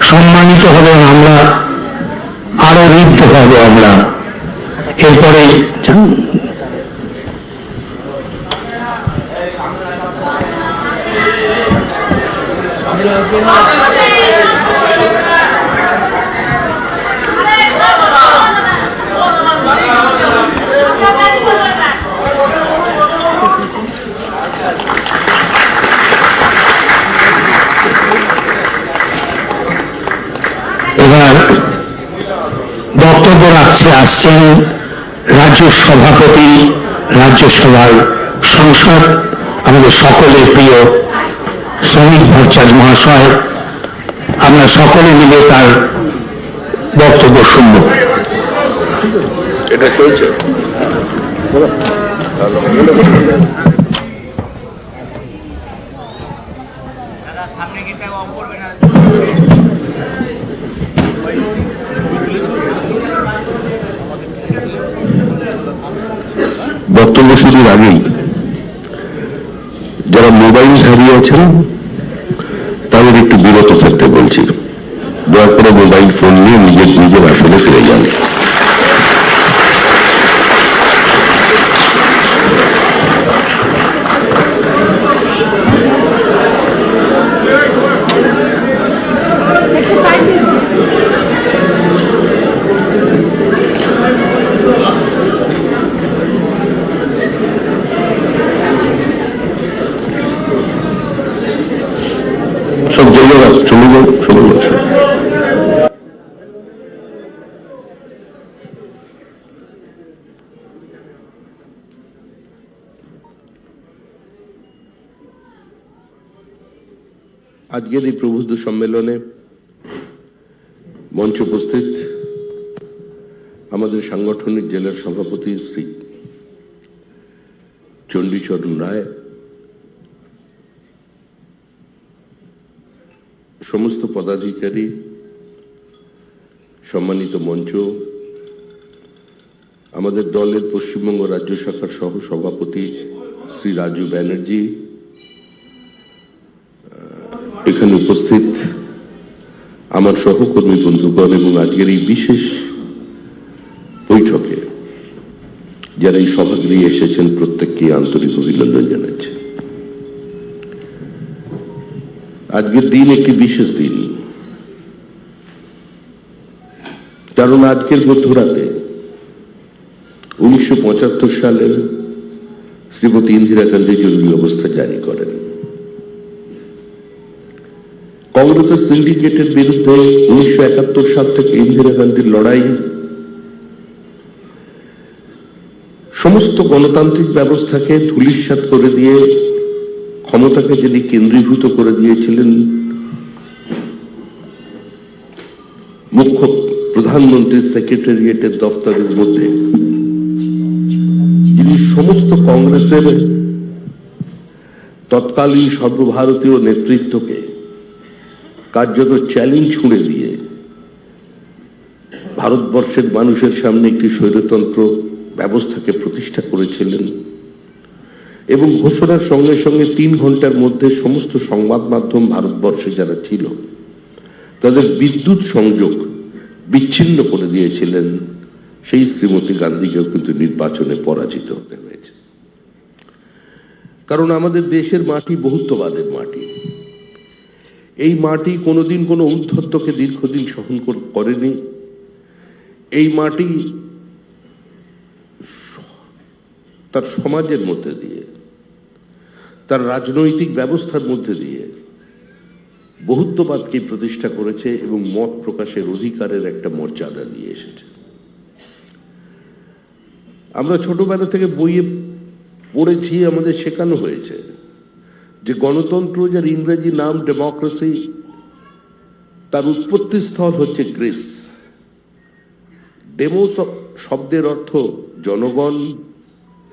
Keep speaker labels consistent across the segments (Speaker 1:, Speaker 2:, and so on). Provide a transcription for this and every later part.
Speaker 1: সম্মানিত হবেন, আমরা আরো ঋদ্ধ হব। আমরা এরপরে এবার বক্তব্য আসছেন রাজ্য সভাপতি, রাজ্যসভার সংসদ, আমাদের সকলের প্রিয় শ্রমিক ভট্টাচার্য মহাশয়। আমরা সকলে মিলে তার বক্তব্য শুনব।
Speaker 2: এটা চলছে। বক্তব্য শুরুর আগেই যারা মোবাইল হারিয়ে আছেন তাদের একটু বিরত থাকতে বলছি। দয়া করে মোবাইল ফোন নিয়ে নিজের আসলে ফিরে যান। সব জায়গায় চলে যান, চলে যান। আজকের এই প্রবুদ্ধ সম্মেলনে মঞ্চ উপস্থিত আমাদের সাংগঠনিক জেলার সভাপতি শ্রী চণ্ডীচরণ রায়, সমস্ত পদাধিকারী, সম্মানিত মঞ্চ, আমাদের দলের পশ্চিমবঙ্গ রাজ্য শাখার সহ সভাপতি শ্রী রাজু ব্যানার্জি, এখানে উপস্থিত আমার সহকর্মী বন্ধুগণ এবং আজকের এই বিশেষ বৈঠকে যারা এই সভাগৃহে এসেছেন প্রত্যেককে আন্তরিক অভিনন্দন জানাচ্ছি। আজকের দিন একটি বিশেষ দিন, কারণ আজকের মধ্যরাতে 1975 সালের শ্রীমতী ইন্দিরা গান্ধী জরুরি অবস্থা জারি করেন। কংগ্রেসের সিন্ডিকেটের বিরুদ্ধে 1971 সাল থেকে ইন্দিরা গান্ধীর লড়াই সমস্ত গণতান্ত্রিক ব্যবস্থাকে ধূলিসাৎ করে দিয়ে ক্ষমতাকে যিনি কেন্দ্রীভূত করে দিয়েছিলেন মুখ্য প্রধানমন্ত্রীর সেক্রেটারিয়েটের দফতরের মধ্যে, যিনি সমস্ত কংগ্রেসের তৎকালীন সর্বভারতীয় নেতৃত্বকে কার্যত চ্যালেঞ্জ ছুঁড়ে দিয়ে ভারতবর্ষের মানুষের সামনে একটি স্বৈরতন্ত্র ব্যবস্থাকে প্রতিষ্ঠা করেছিলেন এবং ঘোষণার সঙ্গে সঙ্গে 3 ঘন্টার মধ্যে সমস্ত সংবাদ মাধ্যম ভারতবর্ষে যারা ছিল তাদের বিদ্যুৎ সংযোগ বিচ্ছিন্ন করে দিয়েছিলেন, সেই শ্রীমতী গান্ধীকেও কিন্তু নির্বাচনে পরাজিত হতে হয়েছে। কারণ আমাদের দেশের মাটি বহুত্ববাদের মাটি। এই মাটি কোনোদিন কোনো ঔদ্ধত্যকে দীর্ঘদিন সহন করেনি। এই মাটি তার সমাজের মধ্যে দিয়ে, তার রাজনৈতিক ব্যবস্থার মধ্যে দিয়ে বহুত্ববাদকে প্রতিষ্ঠা করেছে এবং মত প্রকাশের অধিকারের একটা মর্যাদা নিয়ে এসেছে। আমরা ছোটবেলা থেকে বইয়ে পড়েছি, আমাদের শেখানো হয়েছে যে গণতন্ত্র, যার ইংরেজি নাম ডেমোক্রেসি, তার উৎপত্তি স্থল হচ্ছে গ্রিস। ডেমোস শব্দের অর্থ জনগণ,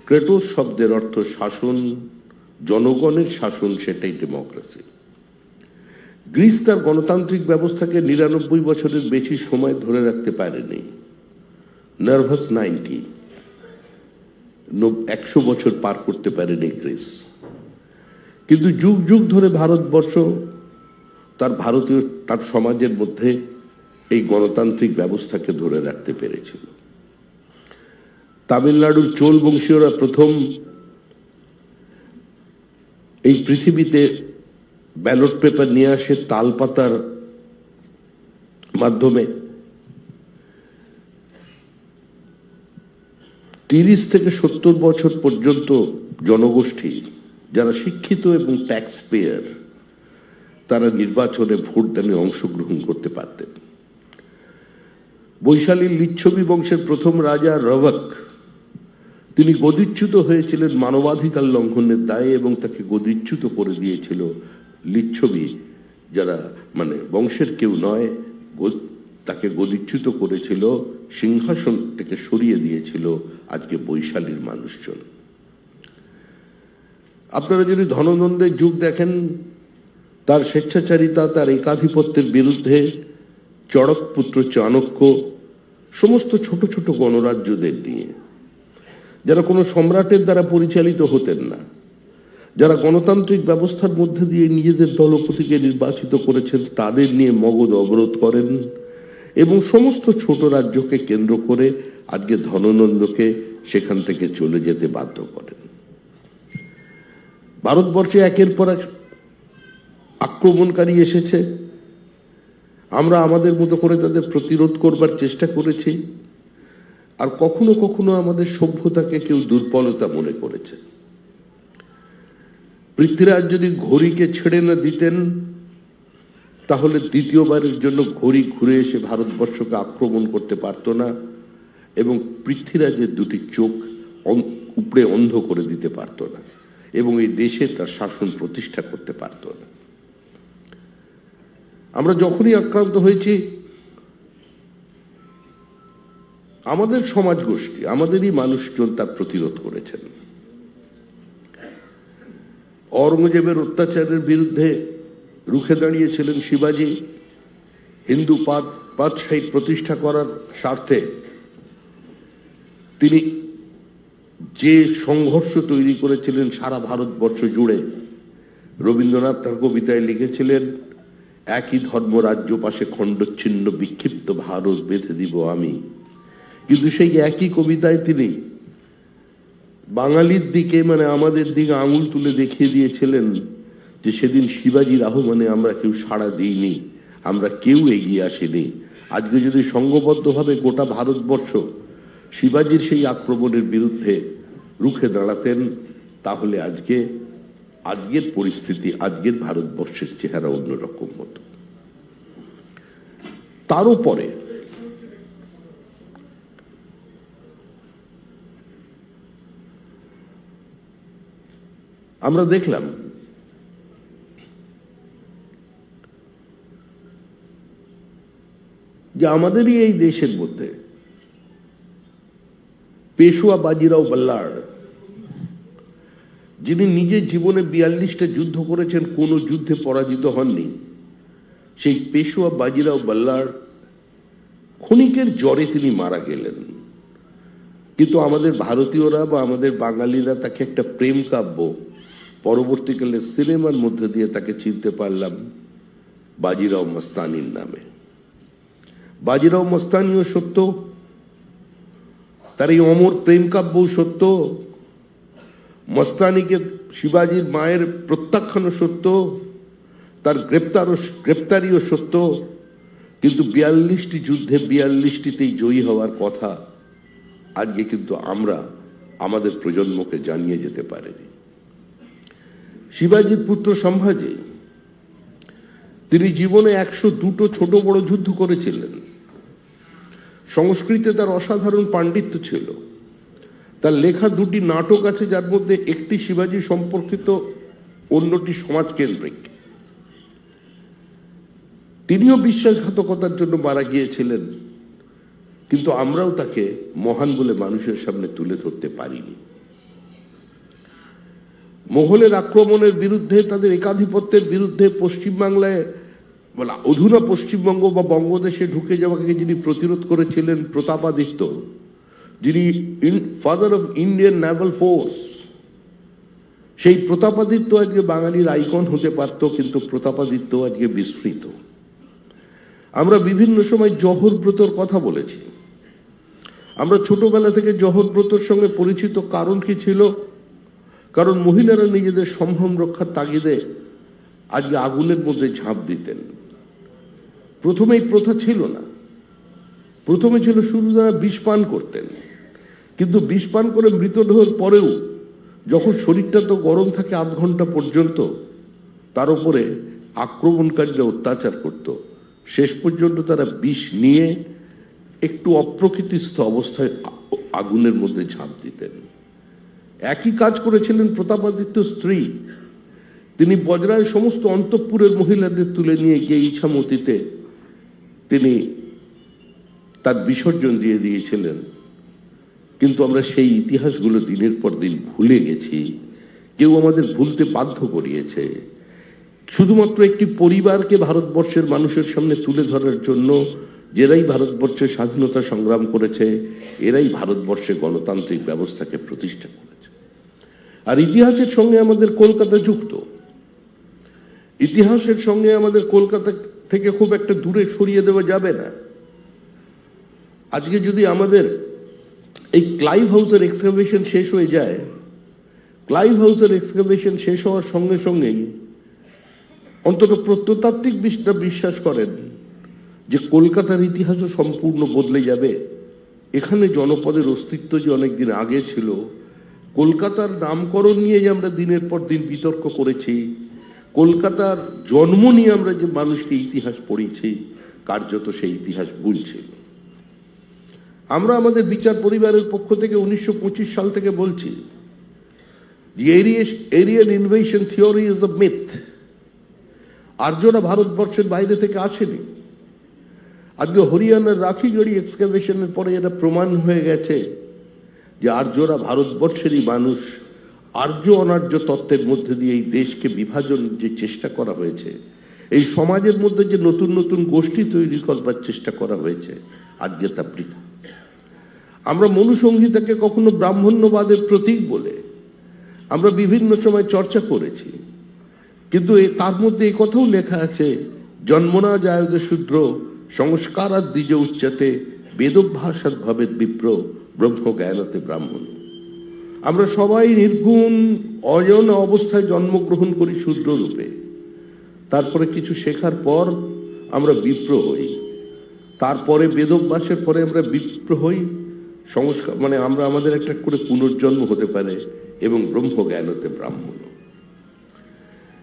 Speaker 2: ক্রেটোস শব্দের অর্থ শাসন, জনগণের শাসন, সেটাই ডেমোক্রেসি। গ্রিস তার গণতান্ত্রিক ব্যবস্থাকে 99 বছরের বেশি সময় ধরে রাখতে পারেনি। নার্ভাস 90, 100 বছর পার করতে পারেনি গ্রিস। কিন্তু যুগ যুগ ধরে ভারতবর্ষ তার সমাজের মধ্যে এই গণতান্ত্রিক ব্যবস্থাকে ধরে রাখতে পেরেছিল। তামিলনাড়ুর চোল বংশীয়রা প্রথম এই পৃথিবীতে ব্যালট পেপার নিয়ে আসে তালপাতার মাধ্যমে। 30 থেকে 70 বছর পর্যন্ত জনগোষ্ঠী যারা শিক্ষিত এবং ট্যাক্স পেয়ার তারা নির্বাচনে ভোটদানে অংশগ্রহণ করতে পারতেন। বৈশালীর লিচ্ছবি বংশের প্রথম রাজা রবক তিনি গদিচ্যুত হয়েছিলেন মানবাধিকার লঙ্ঘনের দায়ে এবং তাকে গদিচ্যুত করে দিয়েছিল লিচ্ছবি, যারা মানে বংশের কেউ নয়, তাকে গদিচ্যুত করেছিল, সিংহাসন থেকে সরিয়ে দিয়েছিল আজকে বৈশালীর মানুষজন। আপনারা যদি ধননন্দের যুগ দেখেন, তার স্বেচ্ছাচারিতা, তার একাধিপত্যের বিরুদ্ধে চড়ক পুত্র চাণক্য সমস্ত ছোট ছোট গণরাজ্যদের নিয়ে, যারা কোনো সম্রাটের দ্বারা পরিচালিত হতেন না, যারা গণতান্ত্রিক ব্যবস্থার মধ্যে দিয়ে নিজেদের দলপতিকে নির্বাচিত করেছেন, তাদের নিয়ে মগধ অবরোধ করেন এবং সমস্ত ছোট রাজ্যকে কেন্দ্র করে আজকে ধননন্দকে সেখান থেকে চলে যেতে বাধ্য করেন। ভারতবর্ষে একের পর এক আক্রমণকারী এসেছে, আমরা আমাদের মতো করে তাদের প্রতিরোধ করবার চেষ্টা করেছি, আর কখনো কখনো আমাদের সভ্যতাকে কেউ দুর্বলতা মনে করেছে। পৃথ্বীরাজ যদি ঘড়িকে ছেড়ে না দিতেন, তাহলে দ্বিতীয়বারের জন্য ঘড়ি ঘুরে এসে ভারতবর্ষকে আক্রমণ করতে পারত না এবং পৃথ্বীরাজের দুটি চোখ উপড়ে অন্ধ করে দিতে পারত না এবং এই দেশে তার শাসন প্রতিষ্ঠা করতে পারত না। আমরা যখনই আক্রান্ত হয়েছি, আমাদের সমাজ গোষ্ঠী, আমাদেরই মানুষজন তার প্রতিরোধ করেছেন। অরঙ্গজেবের অত্যাচারের বিরুদ্ধে রুখে দাঁড়িয়েছিলেন শিবাজি। হিন্দু পাতশাহী প্রতিষ্ঠা করার স্বার্থে তিনি যে সংঘর্ষ তৈরি করেছিলেন সারা ভারতবর্ষ জুড়ে, রবীন্দ্রনাথ তার কবিতায় লিখেছিলেন, একই ধর্ম রাজ্য পাশে খণ্ডচ্ছিন্ন বিক্ষিপ্ত ভারত বেঁধে দিব আমি। কিন্তু সেই একই কবিতায় তিনি বাঙালির দিকে, মানে আমাদের দিকে আঙুল তুলে দেখিয়ে দিয়েছিলেন যে সেদিন শিবাজির আহ্বানে আমরা কেউ সাড়া দিইনি, আমরা কেউ এগিয়ে আসেনি। আজকে যদি সংঘবদ্ধভাবে গোটা ভারতবর্ষ শিবাজির সেই আক্রমণের বিরুদ্ধে রুখে দাঁড়াতেন, তাহলে আজকের পরিস্থিতি, আজকের ভারতবর্ষের চেহারা অন্যরকম হতো। তারও পরে আমরা দেখলাম যে আমাদেরই এই দেশের মধ্যে পেশোয়া বাজিরাও বল্লার, যিনি নিজের জীবনে 42টা যুদ্ধ করেছেন, কোন যুদ্ধে পরাজিত হননি, সেই পেশোয়া বাজিরাও বল্লার ক্ষণিকের জ্বরে তিনি মারা গেলেন। কিন্তু আমাদের ভারতীয়রা বা আমাদের বাঙালিরা তাকে একটা প্রেম কাব্য, পরবর্তীকালে সিনেমার মধ্যে দিয়ে তাকে চিনতে পারলাম বাজিরাও মস্তানির নামে। বাজিরাও মস্তানিও সত্য, তার এই অমর প্রেম কাব্যও সত্য, মস্তানিকে শিবাজির মায়ের প্রত্যাখ্যানও সত্য, তার গ্রেপ্তারিও সত্য। কিন্তু 42টি যুদ্ধে 42টিতেই জয়ী হওয়ার কথা আজকে কিন্তু আমরা আমাদের প্রজন্মকে জানিয়ে যেতে পারিনি। শিবাজির পুত্র সম্ভাজি, তিনি জীবনে 102টো ছোট বড় যুদ্ধ করেছিলেন। সংস্কৃতে তার অসাধারণ পাণ্ডিত্য ছিল। তার লেখা 2টি নাটক আছে, যার মধ্যে একটি শিবাজি সম্পর্কিত, অন্যটি সমাজকেন্দ্রিক। তিনিও বিশ্বাসঘাতকতার জন্য মারা গিয়েছিলেন, কিন্তু আমরাও তাকে মহান বলে মানুষের সামনে তুলে ধরতে পারিনি। মোগলের আক্রমণের বিরুদ্ধে, তাদের একাধিপত্যের বিরুদ্ধে পশ্চিমবাংলায়, অধুনা পশ্চিমবঙ্গ বা বঙ্গদেশে ঢুকে যাওয়াকে যিনি প্রতিরোধ করেছিলেন, প্রতাপাদিত্য, যিনি father of Indian Naval force, সেই প্রতাপাদিত্য আজকে বাঙালির আইকন হতে পারত, কিন্তু প্রতাপাদিত্য আজকে বিস্মৃত। আমরা বিভিন্ন সময় জহরব্রতর কথা বলেছি। আমরা ছোটবেলা থেকে জহরব্রতর সঙ্গে পরিচিত। কারণ কি ছিল? কারণ মহিলারা নিজেদের সম্ভ্রম রক্ষার তাগিদে আজকে আগুনের মধ্যে ঝাঁপ দিতেন। প্রথমে এই প্রথা ছিল না। প্রথমে ছিল শুধু তারা বিষ পান করতেন, কিন্তু বিষ পান করে মৃতদেহের পরেও যখন শরীরটা তো গরম থাকে আধ ঘন্টা পর্যন্ত, তার উপরে আক্রমণকারীরা অত্যাচার করত। শেষ পর্যন্ত তারা বিষ নিয়ে একটু অপ্রকৃতিস্থ অবস্থায় আগুনের মধ্যে ঝাঁপ দিতেন। একই কাজ করেছিলেন প্রতাপাদিত্য স্ত্রী। তিনি বজরায় সমস্ত অন্তঃপুরের মহিলাদের তুলে নিয়ে গিয়ে ইছামতিতে তিনি তার বিসর্জন দিয়ে দিয়েছিলেন। কিন্তু আমরা সেই ইতিহাসগুলো দিনের পর দিন ভুলে গেছি। কেউ আমাদের ভুলতে বাধ্য করিয়েছে। শুধুমাত্র একটি পরিবারকে ভারতবর্ষের মানুষের সামনে তুলে ধরার জন্য, যেরাই ভারতবর্ষের স্বাধীনতা সংগ্রাম করেছে, এরাই ভারতবর্ষে গণতান্ত্রিক ব্যবস্থাকে প্রতিষ্ঠা করেছে। আর ইতিহাসের সঙ্গে আমাদের কলকাতা যুক্ত। ইতিহাসের সঙ্গে আমাদের কলকাতা থেকে খুব একটা দূরে সরিয়ে দেওয়া যাবে না। আজকে যদি আমাদের এই ক্লাইভ হাউসের এক্সকাভেশন শেষ হয়ে যায়, ক্লাইভ হাউসের এক্সকাভেশন শেষ হওয়ার সঙ্গে সঙ্গেই অন্তত প্রত্নতাত্ত্বিক বিশ্বাস করেন যে কলকাতার ইতিহাসও সম্পূর্ণ বদলে যাবে। এখানে জনপদের অস্তিত্ব যে অনেকদিন আগে ছিল, কলকাতার নামকরণ নিয়ে যে আমরা দিনের পর দিন বিতর্ক করেছি, কলকাতার জন্ম নিয়ে আমরা যে মানুষকে ইতিহাস পড়িয়েছি, কার্যত সেই ইতিহাস ভুলছে। আমরা আমাদের বিচার পরিবারের পক্ষ থেকে 1925 সাল থেকে বলছি যে Aryan invasion theory is a myth. আর্যরা ভারতবর্ষের বাইরে থেকে আসেনি। আজকে হরিয়ানার রাখিগড়ি এক্সকাভেশনের পরে এটা প্রমাণ হয়ে গেছে যে আর্যরা ভারতবর্ষেরই মানুষ। আর্য অনার্য তত্ত্বের মধ্যে দিয়ে এই দেশকে বিভাজন যে চেষ্টা করা হয়েছে, এই সমাজের মধ্যে যে নতুন নতুন গোষ্ঠী তৈরি করবার চেষ্টা করা হয়েছে, আজকে তা বৃথা। আমরা মনুসংহিতাকে কখনো ব্রাহ্মণ্যবাদের প্রতীক বলে আমরা বিভিন্ন সময় চর্চা করেছি, কিন্তু তার মধ্যে এই কথাও লেখা আছে, জন্মনা জায়ত শূদ্র সংস্কারাদ দ্বিজ উচ্চতে বেদভ্যাসাদ ভবেদ বিপ্র ব্রহ্ম জ্ঞানতে ব্রাহ্মণ। আমরা সবাই নির্গুণ অজন অবস্থায় জন্মগ্রহণ করি শূদ্র রূপে। তারপরে কিছু শেখার পর আমরা বিপ্র হই। তারপরে বেদভ্যাসের পরে আমরা বিপ্র হই। সংস্কার মানে আমরা আমাদের একটা করে পুনর্জন্ম হতে পারে, এবং ব্রহ্ম জ্ঞানতে ব্রাহ্মণ।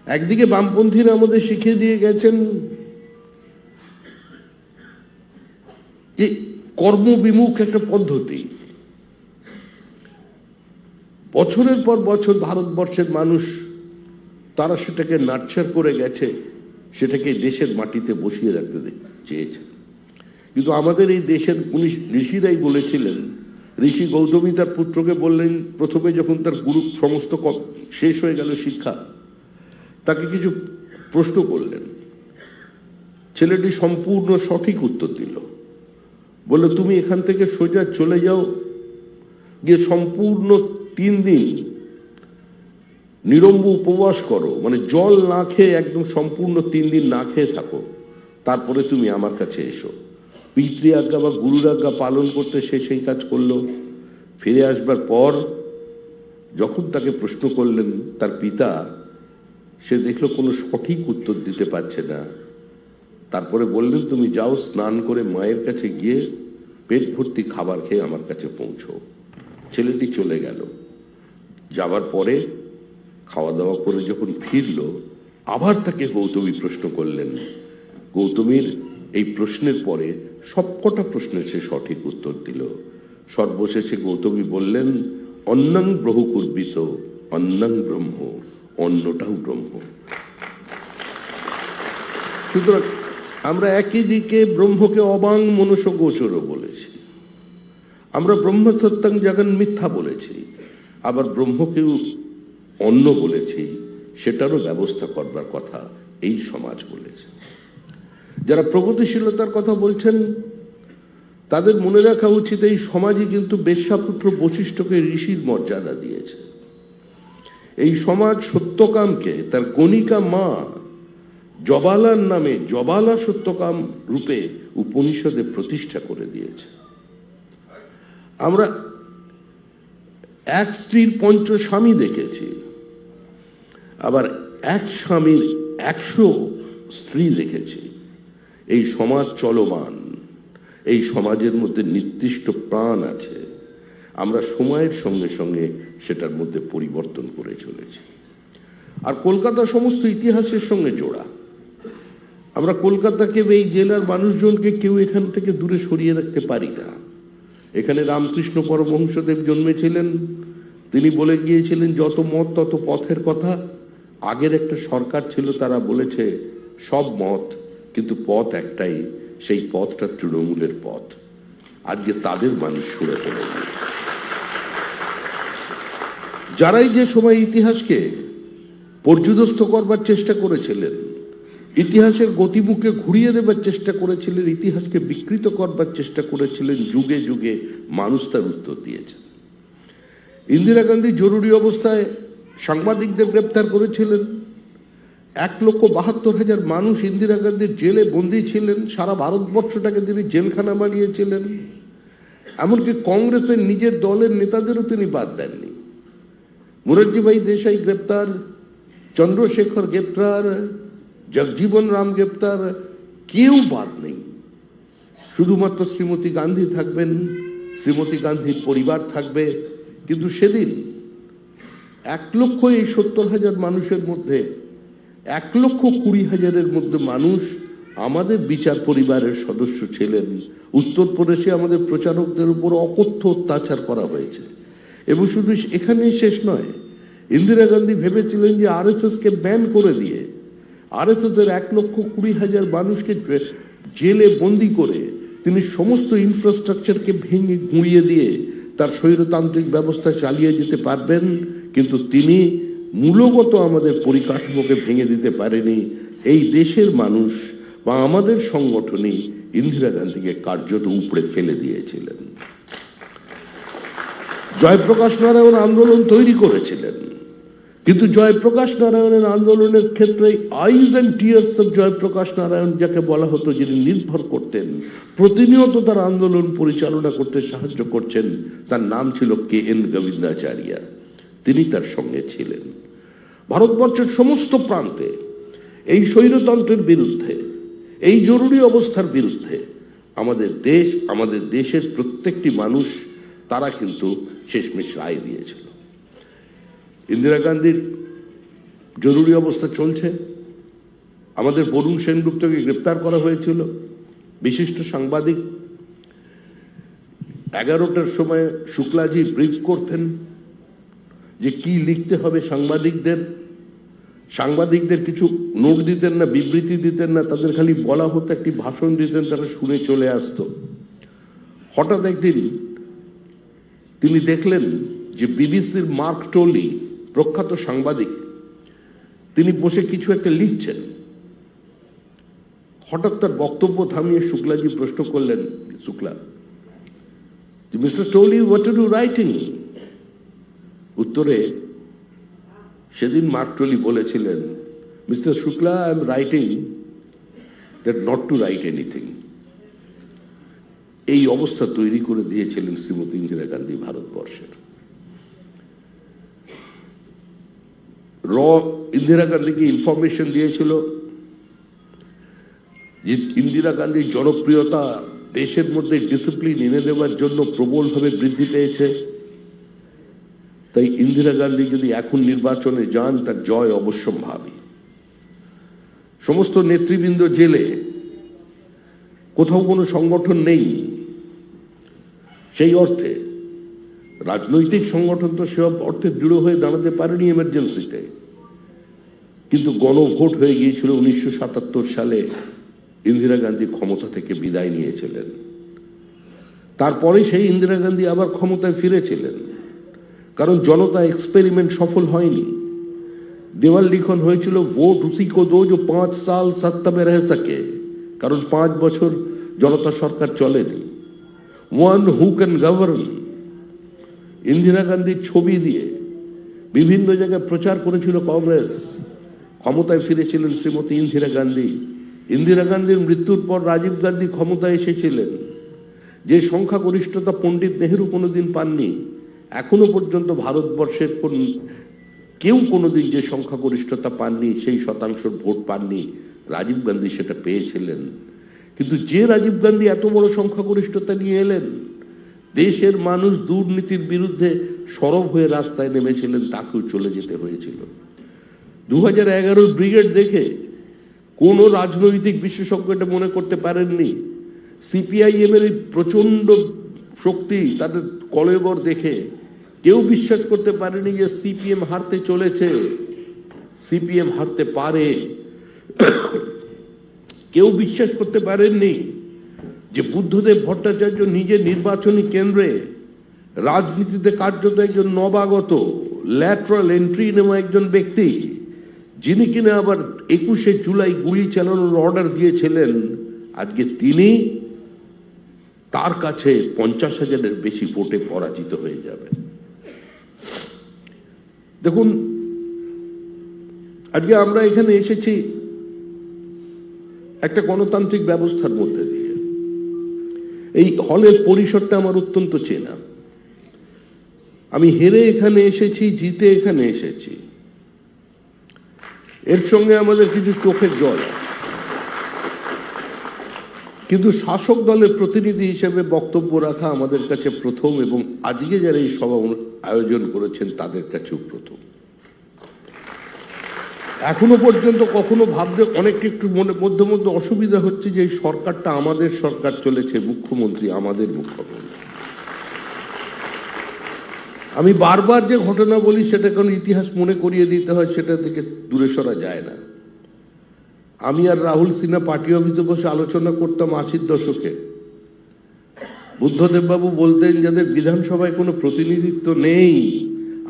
Speaker 2: একদিকে বামপন্থীরা আমাদের শিখিয়ে দিয়ে গেছেন যে কর্মবিমুখ একটা পদ্ধতি। বছরের পর বছর ভারতবর্ষের মানুষ তারা সেটাকে নার্চার করে গেছে, সেটাকে দেশের মাটিতে বসিয়ে রাখতে চেয়েছে। কিন্তু আমাদের এই দেশের ঋষিরাই বলেছিলেন, ঋষি গৌতমী তার পুত্রকে বললেন, প্রথমে যখন তার গুরু সমস্ত শেষ হয়ে গেল শিক্ষা, তাকে কিছু প্রশ্ন করলেন। ছেলেটি সম্পূর্ণ সঠিক উত্তর দিল। বলল, তুমি এখান থেকে সোজা চলে যাও, গিয়ে সম্পূর্ণ 3 দিন নিরম্ব উপবাস করো, মানে জল না খেয়ে একদম সম্পূর্ণ 3 দিন না খেয়ে থাকো, তারপরে তুমি আমার কাছে এসো। পিতৃ আজ্ঞা বা গুরুর আজ্ঞা পালন করতে সে সেই কাজ করলো। ফিরে আসবার পর যখন তাকে প্রশ্ন করলেন তার পিতা, সে দেখলো কোনো সঠিক উত্তর দিতে পারছে না। তারপরে বললেন, তুমি যাও, স্নান করে মায়ের কাছে গিয়ে পেট ভর্তি খাবার খেয়ে আমার কাছে পৌঁছো। ছেলেটি চলে গেল। যাবার পরে খাওয়া দাওয়া করে যখন ফিরল, আবার তাকে গৌতমী প্রশ্ন করলেন। গৌতমীর এই প্রশ্নের পরে সবকটা প্রশ্নের সে সঠিক উত্তর দিল। সর্বশেষে গৌতমী বললেন, অন্নং ব্রহ্মকুর্বিত অন্নং ব্রহ্ম, অন্নটাও ব্রহ্ম। সুতরাং আমরা একই দিকে ব্রহ্মকে অবাং মনুষ্য গোচরও বলেছি, আমরা ব্রহ্ম সত্যং জগন মিথ্যা বলেছি, আবার ব্রহ্মকেও অন্য বলেছি। সেটারও ব্যবস্থা করবার কথা এই সমাজ বলেছে। যারা প্রগতিশীলতার কথা বলছেন তাদের মনে রাখা উচিত, এই সমাজই কিন্তু বেশ্যাপুত্র বশিষ্ঠকে ঋষির মর্যাদা দিয়েছে। এই সমাজ সত্যকামকে তার গণিকা মা জবালার নামে জবালা সত্যকাম রূপে উপনিষদে প্রতিষ্ঠা করে দিয়েছে। আমরা এক স্ত্রীর পঞ্চ স্বামী দেখেছি, আবার এক স্বামীর 100 স্ত্রী দেখেছি। এই সমাজ চলমান, এই সমাজের মধ্যে নির্দিষ্ট প্রাণ আছে। আমরা সময়ের সঙ্গে সঙ্গে সেটার মধ্যে পরিবর্তন করে চলেছি। আর কলকাতা সমস্ত ইতিহাসের সঙ্গে জোড়া। আমরা কলকাতাকে, এই জেলার মানুষজনকে কেউ এখান থেকে দূরে সরিয়ে রাখতে পারি না। এখানে রামকৃষ্ণ পরমহংসদেব জন্মেছিলেন। তিনি বলে গিয়েছিলেন যত মত তত পথের কথা। আগের একটা সরকার ছিল, তারা বলেছে সব মত, কিন্তু পথ একটাই, সেই পথটা তৃণমূলের পথ। আজকে তাদের মানুষ সরে পড়ে গেছে। যারাই যে সময় ইতিহাসকে পর্যুদস্ত করবার চেষ্টা করেছিলেন, ইতিহাসের গতিমুখে ঘুরিয়ে দেবার চেষ্টা করেছিলেন, ইতিহাসকে বিকৃত করবার চেষ্টা করেছিলেন, যুগে যুগে মানুষ তার উত্তর দিয়েছে। ইন্দিরা গান্ধী জরুরি অবস্থায় সাংবাদিকদের গ্রেপ্তার করেছিলেন। 1,72,000 মানুষ ইন্দিরা গান্ধীর জেলে বন্দী ছিলেন। সারা ভারতবর্ষটাকে তিনি জেলখানা বানিয়েছিলেন। এমনকি কংগ্রেসের নিজের দলের নেতাদেরও তিনি বাদ দেননি। মোরারজি ভাই দেশাই গ্রেপ্তার, চন্দ্রশেখর গ্রেপ্তার, জগজীবন রাম গ্রেপ্তার, কেউ বাদ নেই। শুধুমাত্র শ্রীমতী গান্ধী থাকবেন, শ্রীমতী গান্ধীর পরিবার থাকবে। কিন্তু সেদিন 1,70,000 মানুষের মধ্যে 1,20,000-এর মধ্যে মানুষ আমাদের বিচার পরিবারের সদস্য ছিলেন। উত্তরপ্রদেশে আমাদের প্রচারকদের উপর অকথ্য অত্যাচার করা হয়েছে। এবং শুধু এখানেই শেষ নয়, ইন্দিরা গান্ধী ভেবেছিলেন যে আরএসএস কে ব্যান করে দিয়ে, আরএসএস এর 1,20,000 মানুষকে জেলে বন্দি করে তিনি সমস্ত ইনফ্রাস্ট্রাকচারকে ভেঙে গুঁড়িয়ে দিয়ে তার স্বৈরতান্ত্রিক ব্যবস্থা চালিয়ে যেতে পারবেন। কিন্তু তিনি মূলগত আমাদের পরিকাঠামোকে ভেঙে দিতে পারেনি। এই দেশের মানুষ বা আমাদের সংগঠনই ইন্দিরা গান্ধীকে কার্যত উপড়ে ফেলে দিয়েছিলেন। জয়প্রকাশ নারায়ণ আন্দোলন তৈরি করেছিলেন, কিন্তু জয়প্রকাশ নারায়ণের আন্দোলনের ক্ষেত্রে eyes and tears of Jayaprakash Narayan যাকে বলা হতো, যিনি নির্ভর করতেন, প্রতিনিয়ত তার আন্দোলন পরিচালনা করতে সাহায্য করছেন, তার নাম ছিল KN গোবিন্দাচার্য। তিনি তার সঙ্গে ছিলেন। ভারতবর্ষের সমস্ত প্রান্তে এই স্বৈরতন্ত্রের বিরুদ্ধে, এই জরুরি অবস্থার বিরুদ্ধে আমাদের দেশ, আমাদের দেশের প্রত্যেকটি মানুষ, তারা কিন্তু শেষমেশ রায় দিয়েছিল। ইন্দিরা গান্ধীর জরুরি অবস্থা চলছে। আমাদের বরুণ সেনগুপ্তকে গ্রেপ্তার করা হয়েছিল, বিশিষ্ট সাংবাদিক। 11টার সময় শুক্লাজি ব্রিফ করতেন যে কি লিখতে হবে সাংবাদিকদের। সাংবাদিকদের কিছু নোট দিতেন না, বিবৃতি দিতেন না, তাদের খালি বলা হতো, একটি ভাষণ দিতেন, তারা শুনে চলে আসতো। হঠাৎ একদিন তিনি দেখলেন যে বিবিসির মার্ক টোলি, প্রখ্যাত সাংবাদিক, তিনি বসে কিছু একটা লিখছেন। হঠাৎ তার বক্তব্য থামিয়ে শুক্লাজি প্রশ্ন করলেন, Shukla, mister Tully, what are you writing? উত্তরে সেদিন মার্ক টোলি বলেছিলেন, mister Shukla, I am writing that not to write anything. এই অবস্থা তৈরি করে দিয়েছিলেন শ্রীমতী ইন্দিরা গান্ধী ভারতবর্ষের। ইন্দিরা গান্ধীকে ইনফরমেশন দিয়েছিল যে ইন্দিরা গান্ধীর জনপ্রিয়তা দেশের মধ্যে ডিসিপ্লিন এনে দেওয়ার জন্য প্রবলভাবে বৃদ্ধি পেয়েছে। তাই ইন্দিরা গান্ধী যদি এখন নির্বাচনে যান, তার জয় অবশ্যম্ভাবী। সমস্ত নেতৃবৃন্দ জেলে, কোথাও কোনো সংগঠন নেই। সেই অর্থে রাজনৈতিক সংগঠন তো সে অর্থে দৃঢ় হয়ে দাঁড়াতে পারেনি এমার্জেন্সিতে, কিন্তু গণভোট হয়ে গিয়েছিল 1977 সালে। ইন্দিরা গান্ধী ক্ষমতা থেকে বিদায় নিয়েছিলেন। তারপরে সেই ইন্দিরা গান্ধী আবার ক্ষমতায় ফিরেছিলেন, কারণ জনতা এক্সপেরিমেন্ট সফল হয়নি। দেওয়াল লিখন হয়েছিল, ভোট উসি কো দো जो 5 साल सत्ता में रह सके, কারণ 5 বছর জনতা সরকার চলেনি। One who can govern, Indira গান্ধীর ছবি দিয়ে বিভিন্ন জায়গায় প্রচার করেছিল কংগ্রেস। ক্ষমতায় ফিরেছিলেন শ্রীমতী ইন্দিরা গান্ধী। ইন্দিরা গান্ধীর মৃত্যুর পর রাজীব গান্ধী ক্ষমতায় এসেছিলেন। যে সংখ্যাগরিষ্ঠতা পণ্ডিত নেহেরু কোনোদিন পাননি, এখনো পর্যন্ত ভারতবর্ষের কেউ কোনোদিন যে সংখ্যাগরিষ্ঠতা পাননি, সেই শতাংশের ভোট পাননি, রাজীব গান্ধী সেটা পেয়েছিলেন। কিন্তু যে রাজীব গান্ধী এত বড় সংখ্যাগরিষ্ঠতা নিয়ে এলেন, দেশের মানুষ দুর্নীতির বিরুদ্ধে সরব হয়ে রাস্তায় নেমেছিলেন, তাকেও চলে যেতে হয়েছিল। 2011 ব্রিগেড দেখে কোন রাজনৈতিক বিশেষজ্ঞ এটা মনে করতে পারেননি। সিপিআইএম এর প্রচন্ড শক্তি, তাদের কলেবর দেখে কেউ বিশ্বাস করতে পারেনি যে সিপিএম হারতে চলেছে, সিপিএম হারতে পারে। কেউ বিশ্বাস করতে পারেননি যে বুদ্ধদেব ভট্টাচার্য নিজে নির্বাচনী কেন্দ্রে রাজনীতিতে কার্যত একজন নবাগত ল্যাটারাল এন্ট্রি নেওয়া একজন ব্যক্তি, যিনি কিনা আবার 21শে জুলাই গুলি চালানোর অর্ডার দিয়েছিলেন, আজকে তিনি তার কাছে 50,000-এর বেশি ভোটে পরাজিত হয়ে যাবে। দেখুন, আজকে আমরা এখানে এসেছি একটা গণতান্ত্রিক ব্যবস্থার মধ্যে দিয়ে। এই হলের পরিসরটা আমার অত্যন্ত চেনা। আমি হেরে এখানে এসেছি, জিতে এখানে এসেছি, এর সঙ্গে আমাদের কিছু চোখের জল। কিন্তু শাসক দলের প্রতিনিধি হিসেবে বক্তব্য রাখা আমাদের কাছে প্রথম, এবং আজকে যারা এই সভা আয়োজন করেছেন তাদের কাছেও প্রথম। এখনো পর্যন্ত কখনো ভাবতে অনেকটা একটু মধ্যে মধ্যে অসুবিধা হচ্ছে যে এই সরকারটা আমাদের সরকার চলেছে, মুখ্যমন্ত্রী আমাদের মুখ্যমন্ত্রী। আমি বারবার যে ঘটনা বলি সেটা কারণ ইতিহাস মনে করিয়ে দিতে হয়, সেটা থেকে দূরে সরা যায় না। আমি আর রাহুল সিনহা পার্টি অফিসে বসে আলোচনা করতাম 80-র দশকে। বুদ্ধদেব বাবু বলতেন, যাদের বিধানসভায় কোনো প্রতিনিধিত্ব নেই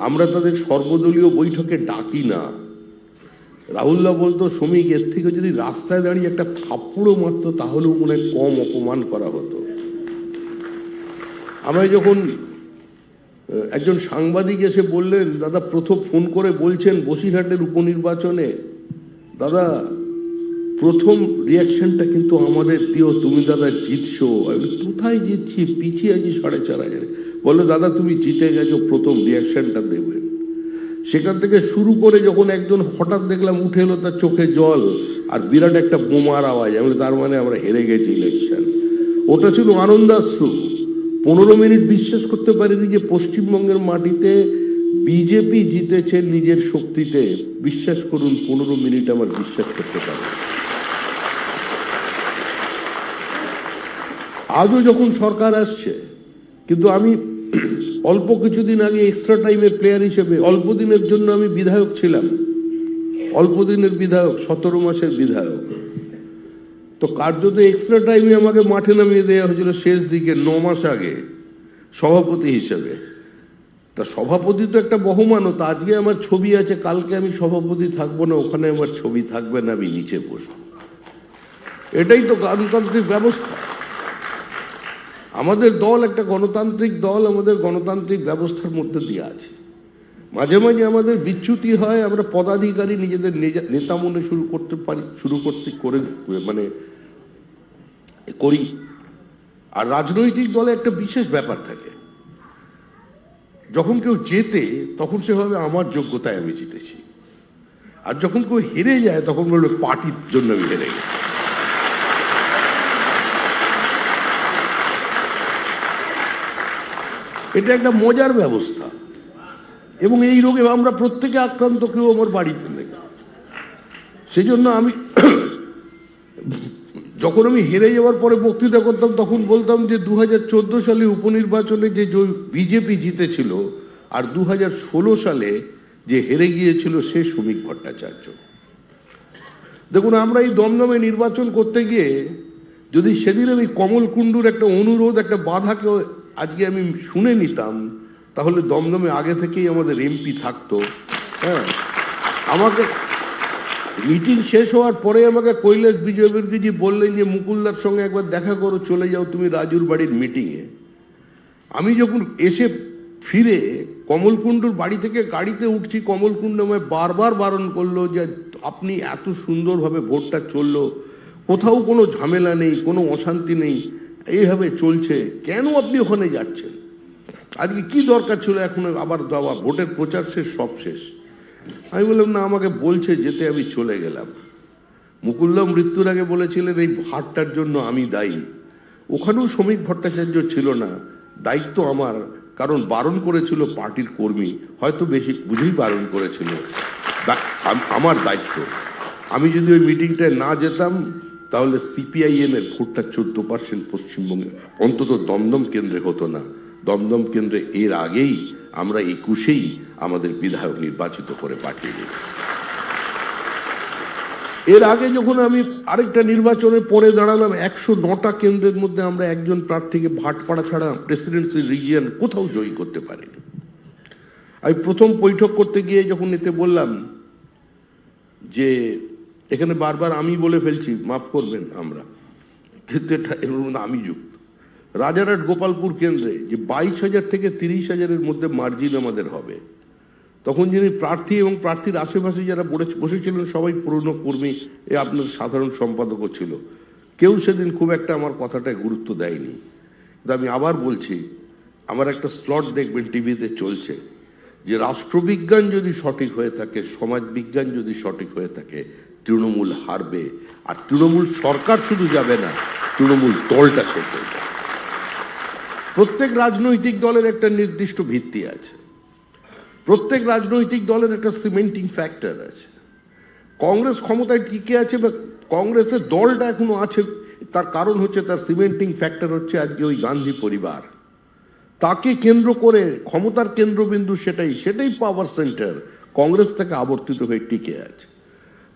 Speaker 2: আমরা তাদের সর্বদলীয় বৈঠকে ডাকি না। রাহুলদা বলতো, শ্রমিক এর থেকে যদি রাস্তায় দাঁড়িয়ে একটা থাপ্পড়ও মারতো তাহলেও মনে হয় কম অপমান করা হতো। আমায় যখন একজন সাংবাদিক এসে বললেন, দাদা প্রথম ফোন করে বলছেন বসিরহাটের উপনির্বাচনে, দাদা প্রথম রিয়াকশনটা কিন্তু আমাদের দিও, তুমি দাদা জিতছো। কোথায় জিতছি, পিছিয়ে আছি 4,500। বলে, দাদা তুমি জিতে গেছো, প্রথম রিয়াকশনটা দেবেন। সেখান থেকে শুরু করে যখন একজন হঠাৎ দেখলাম উঠে এলো, তার চোখে জল আর বিরাট একটা বোমার আওয়াজ, আমি তার মানে আমরা হেরে গেছি ইলেকশন। ওটা ছিল আনন্দাশ্রু। 15 মিনিট বিশ্বাস করতে পারিনি যে পশ্চিমবঙ্গের মাটিতে বিজেপি জিতেছে নিজের শক্তিতে। বিশ্বাস করুন, 15 মিনিট আমার বিশ্বাস করতে পারি। আজও যখন সরকার আসছে, কিন্তু আমি অল্প কিছুদিন আগে এক্সট্রা টাইমের প্লেয়ার হিসেবে অল্প দিনের জন্য আমি বিধায়ক ছিলাম, অল্প দিনের বিধায়ক, 17 মাসের বিধায়ক। তো কার্যত এক্সট্রা টাইমে আমাকে মাঠে নামিয়ে দেওয়া হয়েছিল শেষ দিকে, 9 মাস আগে, সভাপতি হিসেবে। তা সভাপতি তো একটা বহমানতা। আজকে আমার ছবি আছে, কালকে আমি সভাপতি থাকবো না, ওখানে আমার ছবি থাকবে না, আমি নিচে বসবো। এটাই তো গণতান্ত্রিক ব্যবস্থা। আমাদের দল একটা গণতান্ত্রিক দল, আমাদের গণতান্ত্রিক ব্যবস্থার মধ্যে দিয়ে আছে। মাঝে মাঝে আমাদের বিচ্যুতি হয়, আমরা পদাধিকারী নিজেদের নেতা মনে শুরু করতে করি। আর রাজনৈতিক দলে একটা বিশেষ ব্যাপার থাকে, যখন কেউ জেতে তখন সে ভাবে আমার যোগ্যতায় আমি জিতেছি, আর যখন কেউ হেরে যায় তখন বলবে পার্টির জন্য আমি হেরে গেছি। এটা একটা মজার ব্যবস্থা, এবং এই রোগে আমরা প্রত্যেকে আক্রান্ত, কেউ আমার বাড়িতে নেই। সেজন্য আমি যখন আমি হেরে যাওয়ার পরে বক্তৃতা করতাম তখন বলতাম যে 2014 সালে উপনির্বাচনে যে বিজেপি জিতেছিল আর 2016 সালে যে হেরে গিয়েছিল সে শ্রমিক ভট্টাচার্য। দেখুন, আমরা এই দমদমে নির্বাচন করতে গিয়ে যদি সেদিন আমি কমল কুণ্ডুর একটা অনুরোধ, একটা বাধাকে আজকে আমি শুনে নিতাম, তাহলে দমদমে আগে থেকেই আমাদের এমপি থাকতো। হ্যাঁ, আমাকে মিটিং শেষ হওয়ার পরে আমাকে কৈলাস বিজয়বর্গীজি বললেন যে মুকুলদার সঙ্গে একবার দেখা করো, চলে যাও তুমি রাজুর বাড়ির মিটিংয়ে। আমি যখন এসে ফিরে কমলকুণ্ডুর বাড়ি থেকে গাড়িতে উঠছি, কমলকুণ্ডু আমায় বারবার বারণ করলো যে আপনি এত সুন্দরভাবে ভোটটা চললো, কোথাও কোনো ঝামেলা নেই, কোনো অশান্তি নেই, এইভাবে চলছে, কেন আপনি ওখানে যাচ্ছেন? আজকে কি দরকার ছিল এখন আবার যাওয়া? ভোটের প্রচার শেষ, সব শেষ। আমি বললাম না, আমাকে বলছে যেতে, আমি চলে গেলাম। মুকুলদা মৃত্যুর আগে বলেছিলেন এই হারটার জন্য আমি দায়ী। ওখানেও শ্রমিক ভট্টাচার্য ছিল না, দায়িত্ব আমার, কারণ বারণ করেছিল পার্টির কর্মী, হয়তো বেশি বুঝেই বারণ করেছিল, আমার দায়িত্ব। আমি যদি ওই মিটিংটায় না যেতাম তাহলে সিপিআইএম এর ভোটটা 14% পশ্চিমবঙ্গে অন্তত দমদম কেন্দ্রে হতো না। দমদম কেন্দ্রে এর আগেই আমরা 21-এই আমাদের বিধায়ক নির্বাচিত করে পাঠিয়ে দিই। এর আগে যখন আমি আরেকটা নির্বাচনের পরে দাঁড়ালাম, 109টা কেন্দ্রের মধ্যে আমরা একজন প্রার্থীকে ভাটপাড়া ছাড়া প্রেসিডেন্সি রিজিয়ন কোথাও জয়ী করতে পারিনি। আমি প্রথম বৈঠক করতে গিয়ে যখন এতে বললাম যে এখানে বারবার আমি বলে ফেলছি, মাফ করবেন আমরা, কিন্তু এটা এর মধ্যে আমি যুক্ত। রাজারহাট গোপালপুর কেন্দ্রে যে 22,000 থেকে 30,000-এর মধ্যে মার্জিন আমাদের হবে, তখন যিনি প্রার্থী এবং প্রার্থীর আশেপাশে যারা বসেছিলেন সবাই পুরনো কর্মী, এ আপনার সাধারণ সম্পাদকও ছিল, কেউ সেদিন খুব একটা আমার কথাটায় গুরুত্ব দেয়নি। কিন্তু আমি আবার বলছি, আমার একটা স্লট দেখবেন টিভিতে চলছে, যে রাষ্ট্রবিজ্ঞান যদি সঠিক হয়ে থাকে, সমাজ বিজ্ঞান যদি সঠিক হয়ে থাকে, তৃণমূল হারবে। আর তৃণমূল সরকার শুধু যাবে না, তৃণমূল দলটা শেষ হয়ে যাবে। প্রত্যেক রাজনৈতিক দলের একটা নির্দিষ্ট ভিত্তি আছে, প্রত্যেক রাজনৈতিক দলের একটা সিমেন্টিং ফ্যাক্টর আছে। কংগ্রেস ক্ষমতায় টিকে আছে বা কংগ্রেসের দলটা এখনো আছে, তার কারণ হচ্ছে, তার সিমেন্টিং ফ্যাক্টর হচ্ছে আজকে ওই গান্ধী পরিবার। তাকে কেন্দ্র করে ক্ষমতার কেন্দ্রবিন্দু সেটাই পাওয়ার সেন্টার কংগ্রেস থেকে আবর্তিত হয়ে টিকে আছে।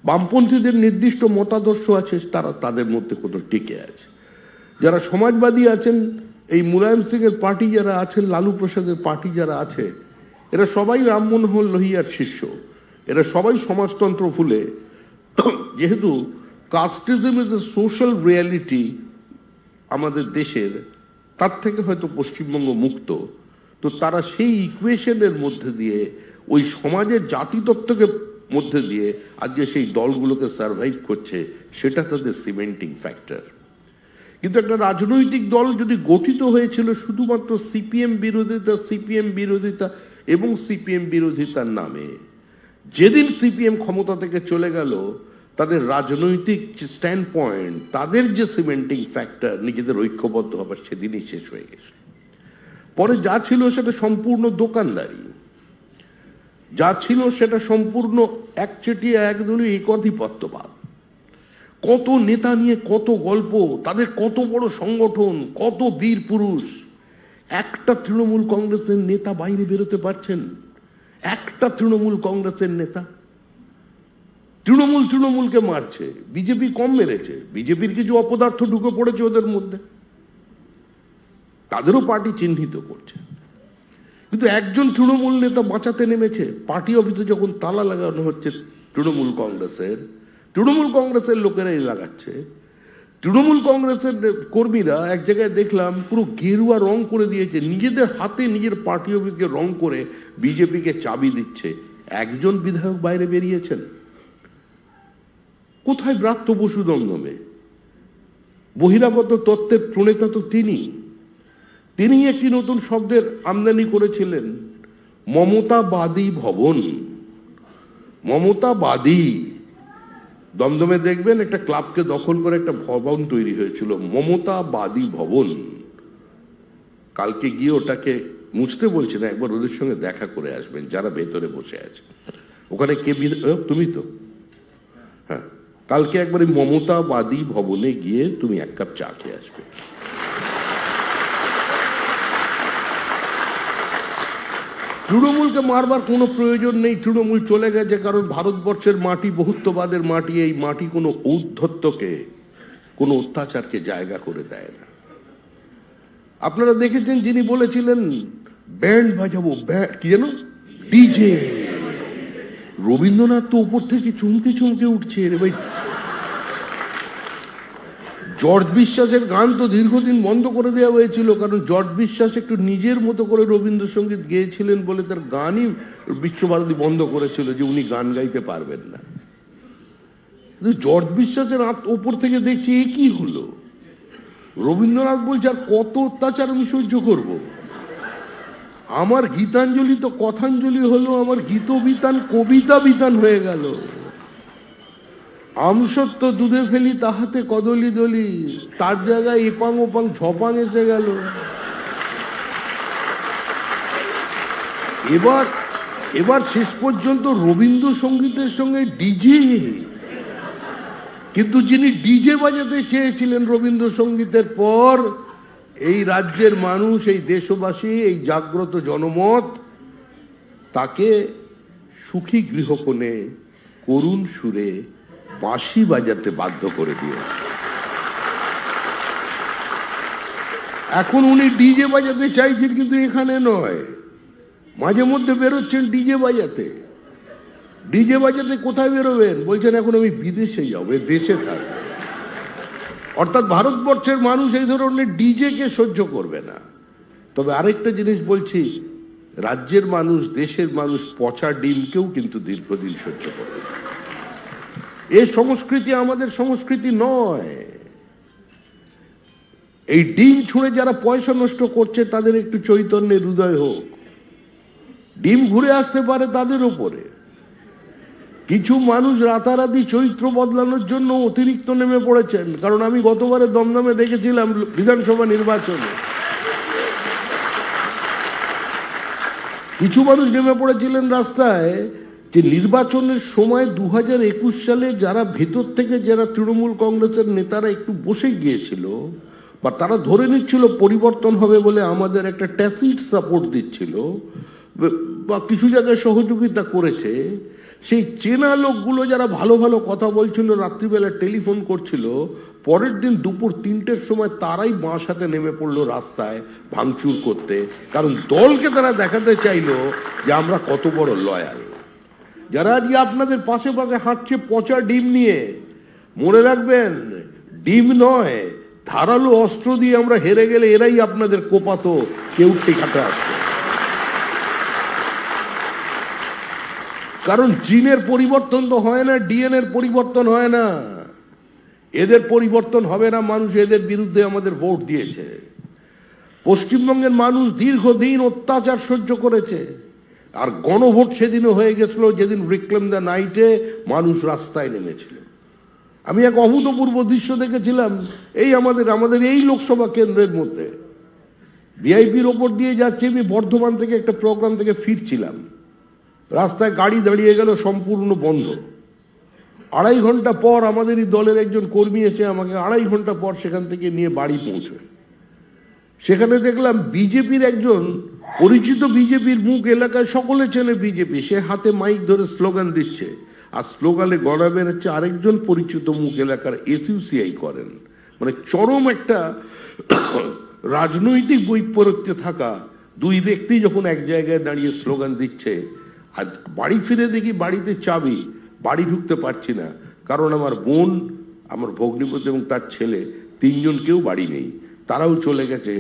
Speaker 2: বামপন্থীদের নির্দিষ্ট মতাদর্শ আছে, তারা তাদের মধ্যে কোথাও টিকে আছে। যারা সমাজবাদী আছেন, এই মুলায়ম সিং এর পার্টি যারা আছেন, লালু প্রসাদের পার্টি যারা আছে, এরা সবাই রাম মনোহর লোহিয়ার শিষ্য, এরা সবাই সমাজতন্ত্র ফুলে। যেহেতু casteism is a social reality আমাদের দেশের, তার থেকে হয়তো পশ্চিমবঙ্গ মুক্ত, তো তারা সেই ইকুয়েশনের মধ্যে দিয়ে, ওই সমাজের জাতিতত্ত্বকে মধ্যে দিয়ে আজকে সেই দলগুলোকে সার্ভাইভ করছে, সেটা তাদের সিমেন্টিং ফ্যাক্টর। কিন্তু একটা রাজনৈতিক দল যদি গঠিত হয়েছিল শুধুমাত্র সিপিএম বিরোধিতা এবং সিপিএম বিরোধিতার নামে, যেদিন সিপিএম ক্ষমতা থেকে চলে গেল, তাদের রাজনৈতিক স্ট্যান্ড পয়েন্ট, তাদের যে সিমেন্টিং ফ্যাক্টর, নিজেদের ঐক্যবদ্ধ হবার, সেদিনই শেষ হয়ে গেছে। পরে যা ছিল সেটা সম্পূর্ণ দোকানদারি, যা ছিল সেটা সম্পূর্ণ একচেটিয়া একদলীয় একাধিপত্যবাদ। কত নেতা নিয়ে কত গল্প, তাদের কত বড় সংগঠন, কত বীর পুরুষ। একটা তৃণমূল কংগ্রেসের নেতা বাইরে বেরোতে পারছেন? একটা তৃণমূল কংগ্রেসের নেতা? তৃণমূলকে মারছে, বিজেপি কম মেরেছে, বিজেপির কিছু অপদার্থ ঢুকে পড়েছে ওদের মধ্যে, তাদেরও পার্টি চিহ্নিত করছে। কিন্তু একজন তৃণমূল নেতা বাঁচাতে নেমেছে, পার্টি অফিসে যখন তালা লাগানো হচ্ছে তৃণমূল কংগ্রেসের লোকেরাই লাগাচ্ছে। তৃণমূল কংগ্রেসের কর্মীরা এক জায়গায় দেখলাম পুরো গেরুয়া রং করে দিয়েছে, নিজেদের হাতে নিজের পার্টি অফিসকে রং করে বিজেপিকে চাবি দিচ্ছে। একজন বিধায়ক বাইরে বেরিয়েছেন? কোথায় ব্রাত্য বসু দমদমে? বহিরাগত তত্ত্বের প্রণেতা তো তিনি একটি নতুন শব্দের আমদানি করেছিলেন, মমতাবাদী ভবন। মমতাবাদী, দমদমে দেখবেন একটা ক্লাবকে দখল করে একটা ভবন তৈরি হয়েছিল, মমতাবাদী ভবন। কালকে গিয়ে ওটাকে মুছতে বলছি না, একবার ওদের সঙ্গে দেখা করে আসবেন যারা ভেতরে বসে আছে। ওখানে কে তুমি তো, হ্যাঁ, কালকে একবার এই মমতাবাদী ভবনে গিয়ে তুমি এক কাপ চা খেয়ে আসবে। তৃণমূলকে মারবার কোনো প্রয়োজন নেই, তৃণমূল চলে গেছে, কারণ ভারতবর্ষের মাটি বহুত্ববাদের মাটি, এই মাটি কোনো ঔদ্ধত্যকে, কোনো অত্যাচারকে জায়গা করে দেয় না। আপনারা দেখেছেন যিনি বলেছিলেন ব্যান্ড বাজাবো, কি যেন, ডিজে, রবীন্দ্রনাথ তো উপর থেকে চমকে উঠছে, রে ভাই জর্জ বিশ্বাসের গান তো দীর্ঘদিন বন্ধ করে দেওয়া হয়েছিল, কারণ জর্জ বিশ্বাস একটু নিজের মতো করে রবীন্দ্রসঙ্গীত গেয়েছিলেন বলে তার গানই বিশ্বভারতী বন্ধ করেছিল, যে উনি গান গাইতে পারবেন না। কিন্তু জর্জ বিশ্বাসের ওপর থেকে দেখছি এ কি হলো, রবীন্দ্রনাথ বলছে আর কত অত্যাচার আমি সহ্য করব। আমার গীতাঞ্জলি তো কথাঞ্জলি হলো, আমার গীত বিতান কবিতা বিতান হয়ে গেল। আমসত্ব দুধে ফেলি তাহাতে কদলি দলি, তার জায়গায় এপাং ওপাং ঝপাং এসে গেল। এবার শেষ পর্যন্ত রবীন্দ্রসঙ্গীতের সঙ্গে ডিজে, কিন্তু যিনি ডিজে বাজাতে চেয়েছিলেন রবীন্দ্রসঙ্গীতের পর, এই রাজ্যের মানুষ, এই দেশবাসী, এই জাগ্রত জনমত তাকে সুখী গৃহকোণে করুণ সুরে বাঁশি বাজাতে বাধ্য করে দিয়েছে। এখন উনি ডিজে বাজাতে চাইছেন, কিন্তু এখানে নয়, মাঝে মধ্যে বেরোচ্ছেন ডিজে বাজাতে। ডিজে বাজাতে কোথায় বেরোবেন? বলছেন এখন আমি বিদেশে যাবো, দেশে থাকবো। অর্থাৎ ভারতবর্ষের মানুষ এই ধরনের ডিজে কে সহ্য করবে না। তবে আরেকটা জিনিস বলছি, রাজ্যের মানুষ, দেশের মানুষ পচা ডিমকেও কিন্তু দীর্ঘদিন সহ্য করবে। এই সংস্কৃতি আমাদের সংস্কৃতি নয়। এই ডিম ছুঁড়ে যারা পয়সা নষ্ট করছে তাদের একটু চৈতন্যের উদয় হোক। ডিম ঘুরে আসতে পারে তাদের উপরে। কিছু মানুষ রাতারাতি চরিত্র বদলানোর জন্য অতিরিক্ত নেমে পড়েছেন, কারণ আমি গতবারে দমদমে দেখেছিলাম বিধানসভা নির্বাচনে কিছু মানুষ নেমে পড়েছিলেন রাস্তায়, যে নির্বাচনের সময় 2021 সালে যারা ভেতর থেকে, যারা তৃণমূল কংগ্রেসের নেতারা একটু বসে গিয়েছিল বা তারা ধরে নিচ্ছিল পরিবর্তন হবে বলে, আমাদের একটা ট্যাসিট সাপোর্ট দিচ্ছিল বা কিছু জায়গায় সহযোগিতা করেছে, সেই চেনা লোকগুলো যারা ভালো ভালো কথা বলছিল, রাত্রিবেলা টেলিফোন করছিল, পরের দিন দুপুর 3টের সময় তারাই বাঁ সাথে নেমে পড়লো রাস্তায় ভাঙচুর করতে, কারণ দলকে তারা দেখাতে চাইলো যে আমরা কত বড় লয়াল। যারা আজকে আপনাদের পাশে পাশে হাঁটছে পচা ডিম নিয়ে, মনে রাখবেন ডিম নয়, ধারালো অস্ত্র দিয়ে আমরা হেরে গেলে এরাই আপনাদের কোপাতো, কেউ টেকাতে আসতো। কারণ জিনের পরিবর্তন তো হয় না, ডিএনএর পরিবর্তন হয় না, এদের পরিবর্তন হবে না। মানুষ এদের বিরুদ্ধে আমাদের ভোট দিয়েছে। পশ্চিমবঙ্গের মানুষ দীর্ঘদিন অত্যাচার সহ্য করেছে, আর গণভোট সেদিনও হয়ে গেছিল, যেদিন রিক্লেম দ্য নাইটে মানুষ রাস্তায় নেমেছিল। আমি এক অভূতপূর্ব দৃশ্য দেখেছিলাম, এই আমাদের এই লোকসভা কেন্দ্রের মধ্যে ভিআইপির ওপর দিয়ে যাচ্ছে, আমি বর্ধমান থেকে একটা প্রোগ্রাম থেকে ফিরছিলাম, রাস্তায় গাড়ি দাঁড়িয়ে গেল, সম্পূর্ণ বন্ধ। 2.5 ঘন্টা পর আমাদেরই দলের একজন কর্মী এসে আমাকে 2.5 ঘন্টা পর সেখান থেকে নিয়ে বাড়ি পৌঁছয়। সেখানে দেখলাম বিজেপির একজন পরিচিত, বিজেপির মুখ, এলাকায় সকলে চেনে বিজেপি, সে হাতে মাইক ধরে স্লোগান দিচ্ছে, আর স্লোগানে গড়া বেরোচ্ছে আরেকজন পরিচিত মুখ, এলাকার এসইউসিআই করেন। মানে চরম একটা রাজনৈতিক বৈপরীত্যে থাকা দুই ব্যক্তি যখন এক জায়গায় দাঁড়িয়ে স্লোগান দিচ্ছে, আর বাড়ি ফিরে দেখি বাড়িতে চাবি, বাড়ি ঢুকতে পারছি না, কারণ আমার বোন, আমার ভগ্নিপতি এবং তার ছেলে 3 জন কেউ বাড়ি নেই, তারাও চলে গেছে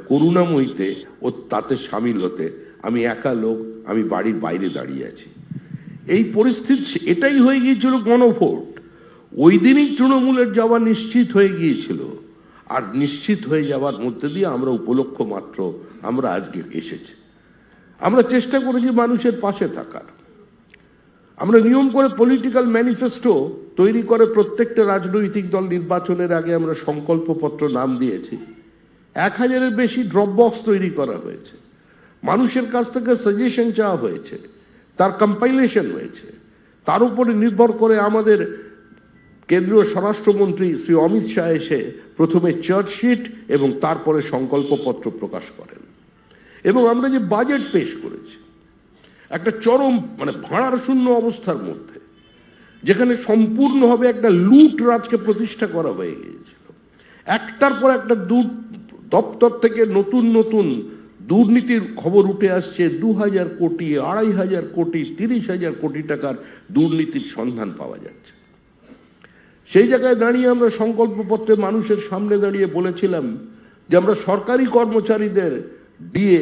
Speaker 2: করুণাময়ীতে ও তাতে সামিল হতে। আমি একা লোক, আমি বাড়ির বাইরে দাঁড়িয়ে আছি। এই পরিস্থিতি এটাই হয়ে গিয়েছিল গণভোট। ওই দিনই তৃণমূলের যাওয়া নিশ্চিত হয়ে গিয়েছিল, আর নিশ্চিত হয়ে যাওয়ার মধ্যে দিয়ে আমরা উপলক্ষ মাত্র আমরা আজকে এসেছি। আমরা চেষ্টা করেছি মানুষের পাশে থাকার। আমরা নিয়ম করে পলিটিক্যাল ম্যানিফেস্টো তৈরি করে প্রত্যেকটা রাজনৈতিক দল নির্বাচনের আগে আমরা সংকল্পপত্র নাম দিয়েছি। 1000-এর বেশি ড্রপ বক্স তৈরি করা হয়েছে, মানুষের কাছ থেকে সাজেশন চাওয়া হয়েছে, তার কম্পাইলেশন হয়েছে। তার উপরে নির্ভর করে আমাদের কেন্দ্রীয় স্বরাষ্ট্রমন্ত্রী শ্রী অমিত শাহ এসে প্রথমে চার্জশিট এবং তারপরে সংকল্পপত্র প্রকাশ করেন। এবং আমরা যে বাজেট পেশ করেছি একটা চরম ভাড়ার শূন্য অবস্থার মধ্যে, যেখানে সম্পূর্ণভাবে একটা লুট রাজকে প্রতিষ্ঠা করা হয়ে গিয়েছিল। একটার পর একটা দপ্তর থেকে নতুন নতুন দুর্নীতির খবর উঠে আসছে। 2000 কোটি, 2500 কোটি, 30,000 কোটি টাকার দুর্নীতির সন্ধান পাওয়া যাচ্ছে। সেই জায়গায় দাঁড়িয়ে আমরা সংকল্পপত্রে মানুষের সামনে দাঁড়িয়ে বলেছিলাম যে আমরা সরকারি কর্মচারীদের দিয়ে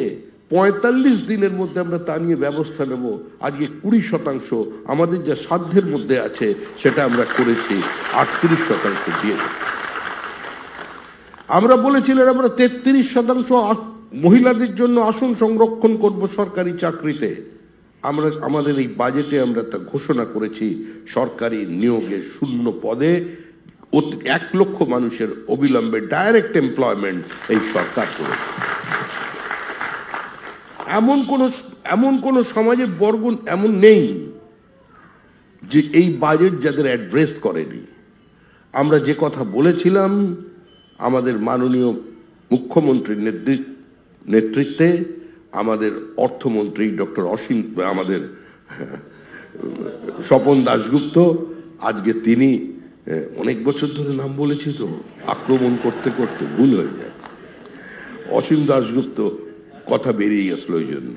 Speaker 2: ৪৫ দিনের মধ্যে আমরা তা নিয়ে ব্যবস্থা নেব। আজকে ২০% আমাদের যা সাধ্যের মধ্যে আছে সেটা আমরা করেছি, ৩৮% দিয়ে দেব। আমরা বলেছিলাম আমরা ৩৩% মহিলাদের জন্য আসন সংরক্ষণ করব সরকারি চাকরিতে। আমরা আমাদের এই বাজেটে আমরা তা ঘোষণা করেছি, সরকারি নিয়োগে 0 পদে ১ লক্ষ মানুষের অবিলম্বে ডাইরেক্ট এমপ্লয়মেন্ট এই সরকার করেছে। এমন কোন সমাজের বর্গ এমন নেই যে এই বাজেট যাদের অ্যাড্রেস করেনি। আমরা যে কথা বলেছিলাম আমাদের মাননীয় মুখ্যমন্ত্রীর নেতৃত্বে আমাদের অর্থমন্ত্রী ডক্টর আমাদের স্বপন দাশগুপ্ত, আজকে তিনি অনেক বছর ধরে নাম বলেছি তো আক্রমণ করতে করতে ভুল হয়ে যায়, অসীম দাশগুপ্ত কথা বেরিয়ে গেছিল, ওই জন্য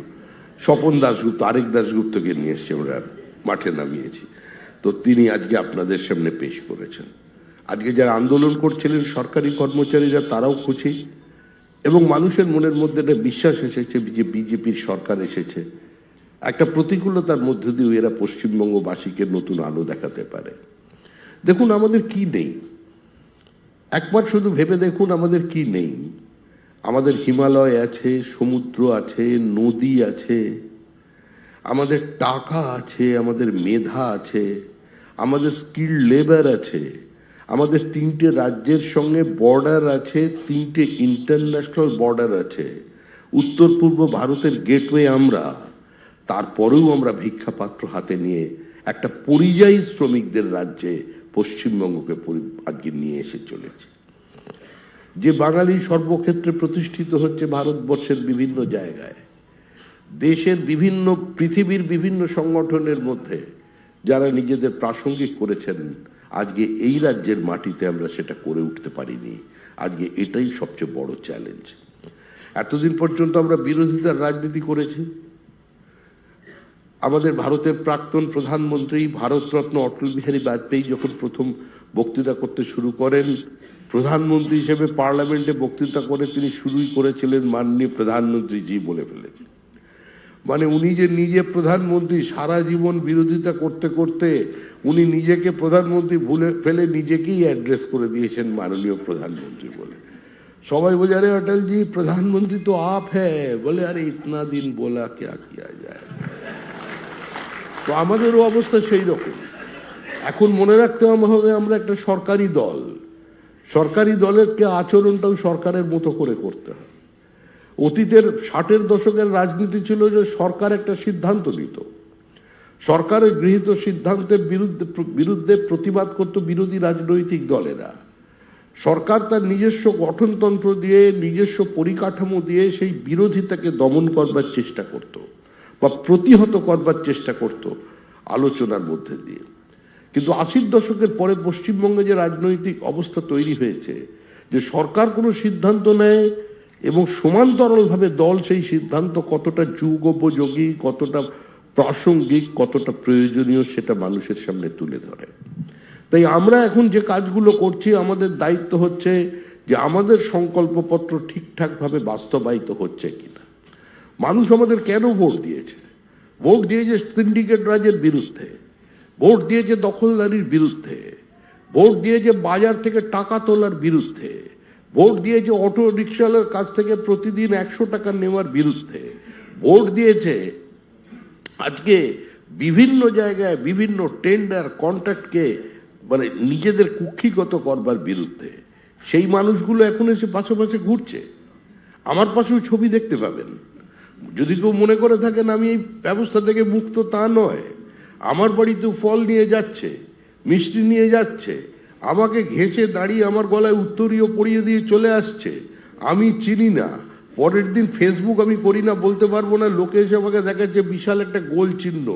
Speaker 2: স্বপন দাশগুপ্ত আরেক দাশগুপ্তকে নিয়ে এসে আমরা মাঠে নামিয়েছি। তো তিনি আজকে আপনাদের সামনে পেশ করেছেন। আজকে যারা আন্দোলন করছিলেন সরকারি কর্মচারীরা তারাও খুশি এবং মানুষের মনের মধ্যে একটা বিশ্বাস এসেছে যে বিজেপির সরকার এসেছে। একটা প্রতিকূলতার মধ্য দিয়ে এরা পশ্চিমবঙ্গবাসীকে নতুন আলো দেখাতে পারে। দেখুন আমাদের কি নেই, একবার শুধু ভেবে দেখুন আমাদের কি নেই। আমাদের হিমালয় আছে, সমুদ্র আছে, নদী আছে, আমাদের টাকা আছে, আমাদের মেধা আছে, আমাদের স্কিল লেবার আছে, আমাদের 3টে রাজ্যের সঙ্গে বর্ডার আছে, 3টে ইন্টারন্যাশনাল বর্ডার আছে, উত্তর পূর্ব ভারতের গেটওয়ে আমরা। তারপরেও আমরা ভিক্ষাপাত্র হাতে নিয়ে একটা পরিযায়ী শ্রমিকদের রাজ্যে পশ্চিমবঙ্গকে আজকে নিয়ে এসে চলেছে। যে বাঙালি সর্বক্ষেত্রে প্রতিষ্ঠিত হচ্ছে ভারতবর্ষের বিভিন্ন জায়গায়, দেশের বিভিন্ন পৃথিবীর বিভিন্ন সংগঠনের মধ্যে যারা নিজেদের প্রাসঙ্গিক করেছেন, আজকে এই রাজ্যের মাটিতে আমরা সেটা করে উঠতে পারিনি। আজকে এটাই সবচেয়ে বড় চ্যালেঞ্জ। এতদিন পর্যন্ত আমরা বিরোধিতার রাজনীতি করেছি। আমাদের ভারতের প্রাক্তন প্রধানমন্ত্রী ভারতরত্ন অটল বিহারী বাজপেয়ী যখন প্রথম বক্তৃতা করতে শুরু করেন, প্রধানমন্ত্রী হিসেবে পার্লামেন্টে বক্তৃতা করে তিনি শুরুই করেছিলেন মাননীয় প্রধানমন্ত্রী জি বলে ফেলেছেন। মানে উনি যে নিজে প্রধানমন্ত্রী, সারা জীবন বিরোধিতা করতে করতে উনি নিজেকে প্রধানমন্ত্রী ভুলে ফেলে নিজেকেই অ্যাড্রেস করে দিয়েছেন মাননীয় প্রধানমন্ত্রী বলে। সবাই বলে আরে অটল জি প্রধানমন্ত্রী তো আপ হ্যায়, বলে আরে ইতনা দিন বলা क्या किया যায়। তো আমাদেরও অবস্থা সেই রকম। এখন মনে রাখতে হবে আমরা একটা সরকারি দল, সরকারি দলের আচরণটাও সরকারের মতো করে করতে হয়। অতীতের 60-এর দশকের রাজনীতি ছিল যে সরকার একটা সিদ্ধান্ত নিত, সরকারের গৃহীত সিদ্ধান্তের বিরুদ্ধে প্রতিবাদ করত বিরোধী রাজনৈতিক দলেরা। সরকার তার নিজস্ব গঠনতন্ত্র দিয়ে, নিজস্ব পরিকাঠামো দিয়ে সেই বিরোধিতাকে দমন করবার চেষ্টা করত বা প্রতিহত করবার চেষ্টা করত আলোচনার মধ্যে দিয়ে। কিন্তু 80-র দশকের পরে পশ্চিমবঙ্গে যে রাজনৈতিক অবস্থা তৈরি হয়েছে, যে সরকার কোনো সিদ্ধান্ত নেয় এবং সমান্তরালভাবে দল সেই সিদ্ধান্ত কতটা যুগোপযোগী, কতটা প্রাসঙ্গিক, কতটা প্রয়োজনীয় সেটা মানুষের সামনে তুলে ধরে। তাই আমরা এখন যে কাজগুলো করছি, আমাদের দায়িত্ব হচ্ছে যে আমাদের সংকল্পপত্র ঠিকঠাকভাবে বাস্তবায়িত হচ্ছে কিনা। মানুষ আমাদের কেন ভোট দিয়েছে? ভোট দিয়েছে সিন্ডিকেট রাজের বিরুদ্ধে, ভোট দিয়েছে দখলদারির বিরুদ্ধে, ভোট দিয়েছে বাজার থেকে টাকা তোলার বিরুদ্ধে, ভোট দিয়েছে অটো রিক্সাওয়ালার কাছ থেকে প্রতিদিন 100 টাকা নেওয়ার বিরুদ্ধে, ভোট দিয়েছে আজকে বিভিন্ন জায়গায় বিভিন্ন টেন্ডার কন্ট্রাক্টকে মানে নিজেদের কুক্ষিগত করবার বিরুদ্ধে। সেই মানুষগুলো এখন এসে পাশে পাশে ঘুরছে। আমার পাশেও ছবি দেখতে পাবেন। যদি কেউ মনে করে থাকেন আমি এই ব্যবস্থা থেকে মুক্ত, তা নয়। আমার বাড়িতেও ফল নিয়ে যাচ্ছে, মিষ্টি নিয়ে যাচ্ছে, আমাকে ঘেঁষে দাঁড়িয়ে আমার গলায় উত্তরীয় পরিয়ে দিয়ে চলে আসছে। আমি চিনি না, পরের দিন ফেসবুক আমি করি না, বলতে পারবো না, লোকে এসে আমাকে দেখাচ্ছে বিশাল একটা গোল চিহ্ন,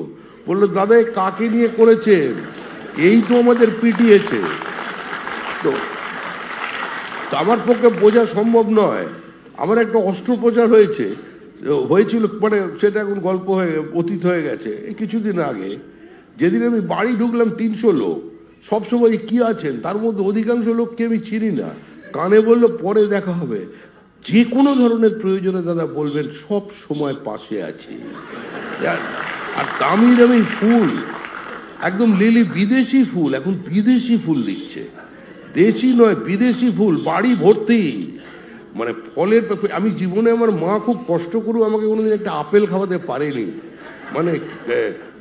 Speaker 2: বললো দাদা কাকে নিয়ে করেছেন, এই তো আমাদের পিটিয়েছে। তো আমার পক্ষে বোঝা সম্ভব নয়। আমার একটা অস্ত্রোপচার হয়েছিল, মানে সেটা এখন গল্প অতীত হয়ে গেছে। এই কিছুদিন আগে যেদিন আমি বাড়ি ঢুকলাম 300 লোক, সবসময় কি আছেন, তার মধ্যে অধিকাংশ লোককে আমি চিনি না, কানে বললো পরে দেখা হবে, যে কোনো ধরনের প্রয়োজনে দাদা বলবেন, সব সময় পাশে আছি। আর দামি দামি ফুল, একদম লিলি, বিদেশি ফুল, এখন বিদেশি ফুল দিচ্ছে, দেশি নয় বিদেশি ফুল, বাড়ি ভর্তি। মানে ফলের, আমি জীবনে, আমার মা খুব কষ্ট করেও আমাকে কোনোদিন একটা আপেল খাওয়াতে পারেনি। মানে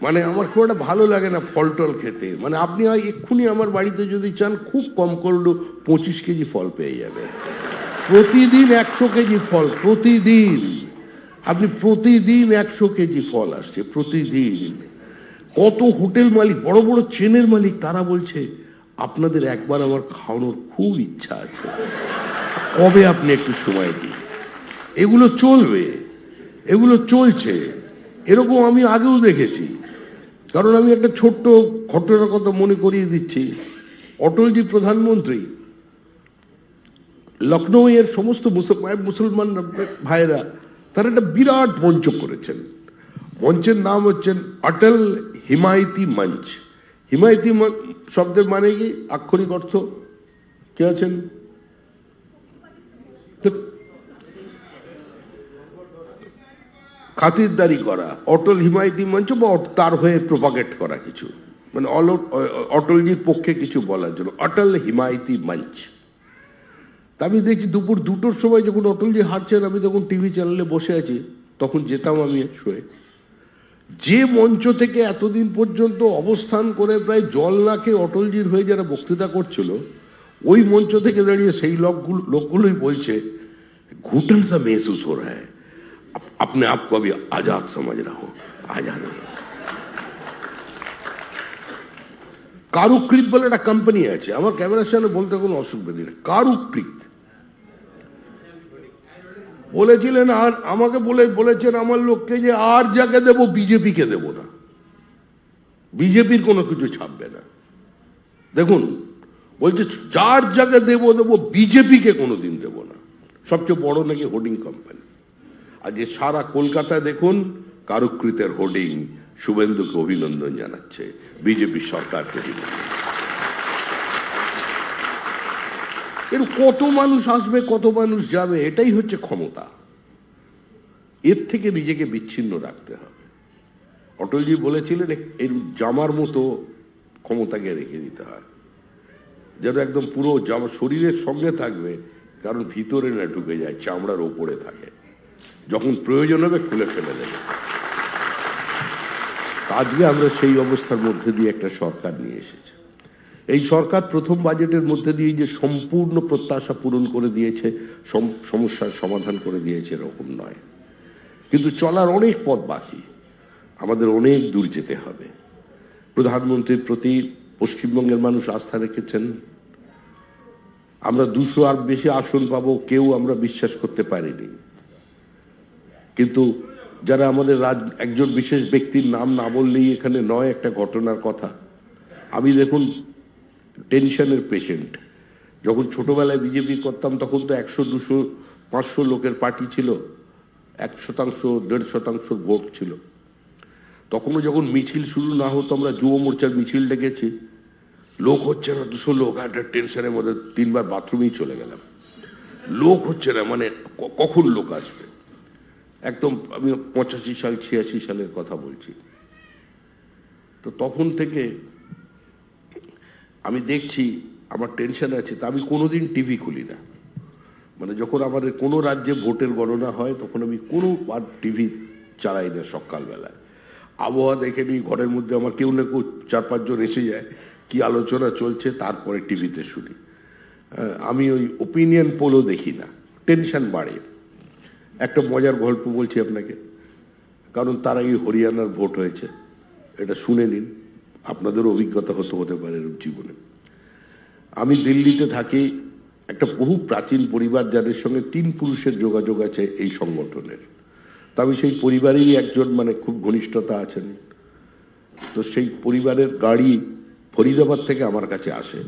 Speaker 2: মানে আমার খুব একটা ভালো লাগে না ফল টল খেতে। মানে আপনি এক্ষুনি আমার বাড়িতে যদি চান, খুব কম করলেও 25 কেজি ফল পেয়ে যাবেন প্রতিদিন, 100 কেজি ফল প্রতিদিন। আপনি প্রতিদিন 100 কেজি ফল আসছে প্রতিদিন। কত হোটেল মালিক, বড় বড় চেনের মালিক, তারা বলছে আপনাদের একবার আমার খাওয়ানোর খুব ইচ্ছা আছে, কবে আপনি একটু সময় দিন। এগুলো চলবে, এগুলো চলছে, এরকম আমি আগেও দেখেছি। কারণ আমি একটা ছোট্ট ঘটনার কথা মনে করিয়ে দিচ্ছি। অটলজি প্রধানমন্ত্রী, লখনৌ এর সমস্ত মুসলমান ভাইরা, তারা একটা বিরাট মঞ্চ করেছেন। মঞ্চের নাম হচ্ছেন অটল হিমায়তি মঞ্চ। হিমায়তি শব্দের মানে কি, আক্ষরিক অর্থ কি আছেন? খাতিরদারি করা, অটল হিমায়তি মঞ্চ, বা তার হয়ে প্রোপাগেট করা কিছু, মানে অটলজির পক্ষে কিছু বলার জন্য অটল হিমায়তি মঞ্চ। তা আমি দেখছি দুপুর 2টোর সময় যখন অটলজি হাঁটছেন, আমি তখন টিভি চ্যানেলে বসে আছি, তখন যেতাম আমি শুয়ে। যে মঞ্চ থেকে এতদিন পর্যন্ত অবস্থান করে প্রায় জল না খেয়ে অটলজির হয়ে যারা বক্তৃতা করছিল, ওই মঞ্চ থেকে দাঁড়িয়ে সেই লোকগুলোই বলছে, घुटन सा महसूस हो रहा है, अपने आप को अभी आजाद समझ रहा हूं, आजाद। কারুকৃত বলে একটা কোম্পানি আছে, আমার ক্যামেরার সামনে বলতে কোনো অসুবিধা নেই, কারুকৃত বলেছিলেন। আর আমাকে বলেছেন আমার লোককে যে আর যাকে দেব বিজেপি কে দেব না, বিজেপির কোনো কিছু ছাপবে না। দেখুন বলছে যার যাকে দেব বিজেপি কে কোনোদিন দেব না। সবচেয়ে বড় নাকি হোর্ডিং কোম্পানি। আর যে সারা কলকাতায় দেখুন কারুকৃতের হোর্ডিং, শুভেন্দুকে অভিনন্দন জানাচ্ছে, বিজেপি সরকারকে অভিনন্দন। এর কত মানুষ আসবে, কত মানুষ যাবে, এটাই হচ্ছে ক্ষমতা। এর থেকে নিজেকে বিচ্ছিন্ন রাখতে হবে। অটলজি বলেছিলেন এর জামার মতো ক্ষমতাকে রেখে দিতে হয়, যেন একদম পুরো জামা শরীরের সঙ্গে থাকবে, কারণ ভিতরে না ঢুকে যায়, চামড়ার ওপরে থাকে, যখন প্রয়োজন হবে খুলে ফেলে দেবে। আজকে আমরা সেই অবস্থার মধ্যে দিয়ে একটা সরকার নিয়ে এসেছি। এই সরকার প্রথম বাজেটের মধ্যে দিয়ে যে সম্পূর্ণ প্রত্যাশা পূরণ করে দিয়েছে, সমস্যার সমাধান করে দিয়েছে, এরকম নয়। কিন্তু চলার অনেক পথ বাকি, আমাদের অনেক দূর যেতে হবে। প্রধানমন্ত্রীর প্রতি পশ্চিমবঙ্গের মানুষ আস্থা রেখেছেন। আমরা 200 আর বেশি আসন পাবো, কেউ আমরা বিশ্বাস করতে পারিনি। কিন্তু যারা আমাদের একজন বিশেষ ব্যক্তির নাম না বললেই এখানে নয়, একটা ঘটনার কথা। আমি দেখুন টেনশনের পেশেন্ট। যখন ছোটবেলায় বিজেপি করতাম, তখন তো 100, 200, 500 লোকের পার্টি ছিল, 1%, 1.5% ভোট ছিল। তখনও যখন মিছিল শুরু না হতো, আমরা যুব মোর্চার মিছিল ডেকেছি, লোক হচ্ছে না, 200 লোক, একটা টেনশনের মধ্যে 3 বার বাথরুমেই চলে গেলাম। লোক হচ্ছে না, মানে কখন লোক আসবে। একদম আমি 85 সাল 86 সালের কথা বলছি। তো তখন থেকে আমি দেখছি আমার টেনশন আছে, তা আমি কোনোদিন টিভি খুলি না। মানে যখন আমাদের কোনো রাজ্যে ভোটের গণনা হয়, তখন আমি কোনো টিভি চালাই না সকালবেলায়। আবহাওয়া দেখে নিই, ঘরের মধ্যে আমার কেউ না কেউ 4-5 জন এসে যায়, কি আলোচনা চলছে, তারপরে টিভিতে শুনি। আমি ওই ওপিনিয়ন পোলও দেখি না, টেনশন বাড়ে। একটা মজার গল্প বলছি আপনাকে, কারণ তার আগে হরিয়ানার ভোট হয়েছে, এটা শুনে নিন, আপনাদের অভিজ্ঞতা হতে পারে জীবনে। আমি দিল্লিতে থাকি, একটা বহু প্রাচীন পরিবার যাদের সঙ্গে 3 পুরুষের যোগাযোগ আছে এই সংগঠনের। তা আমি সেই পরিবারেই একজন, মানে খুব ঘনিষ্ঠতা আছেন। তো সেই পরিবারের গাড়ি ফরিদাবাদ থেকে আমার কাছে আসে।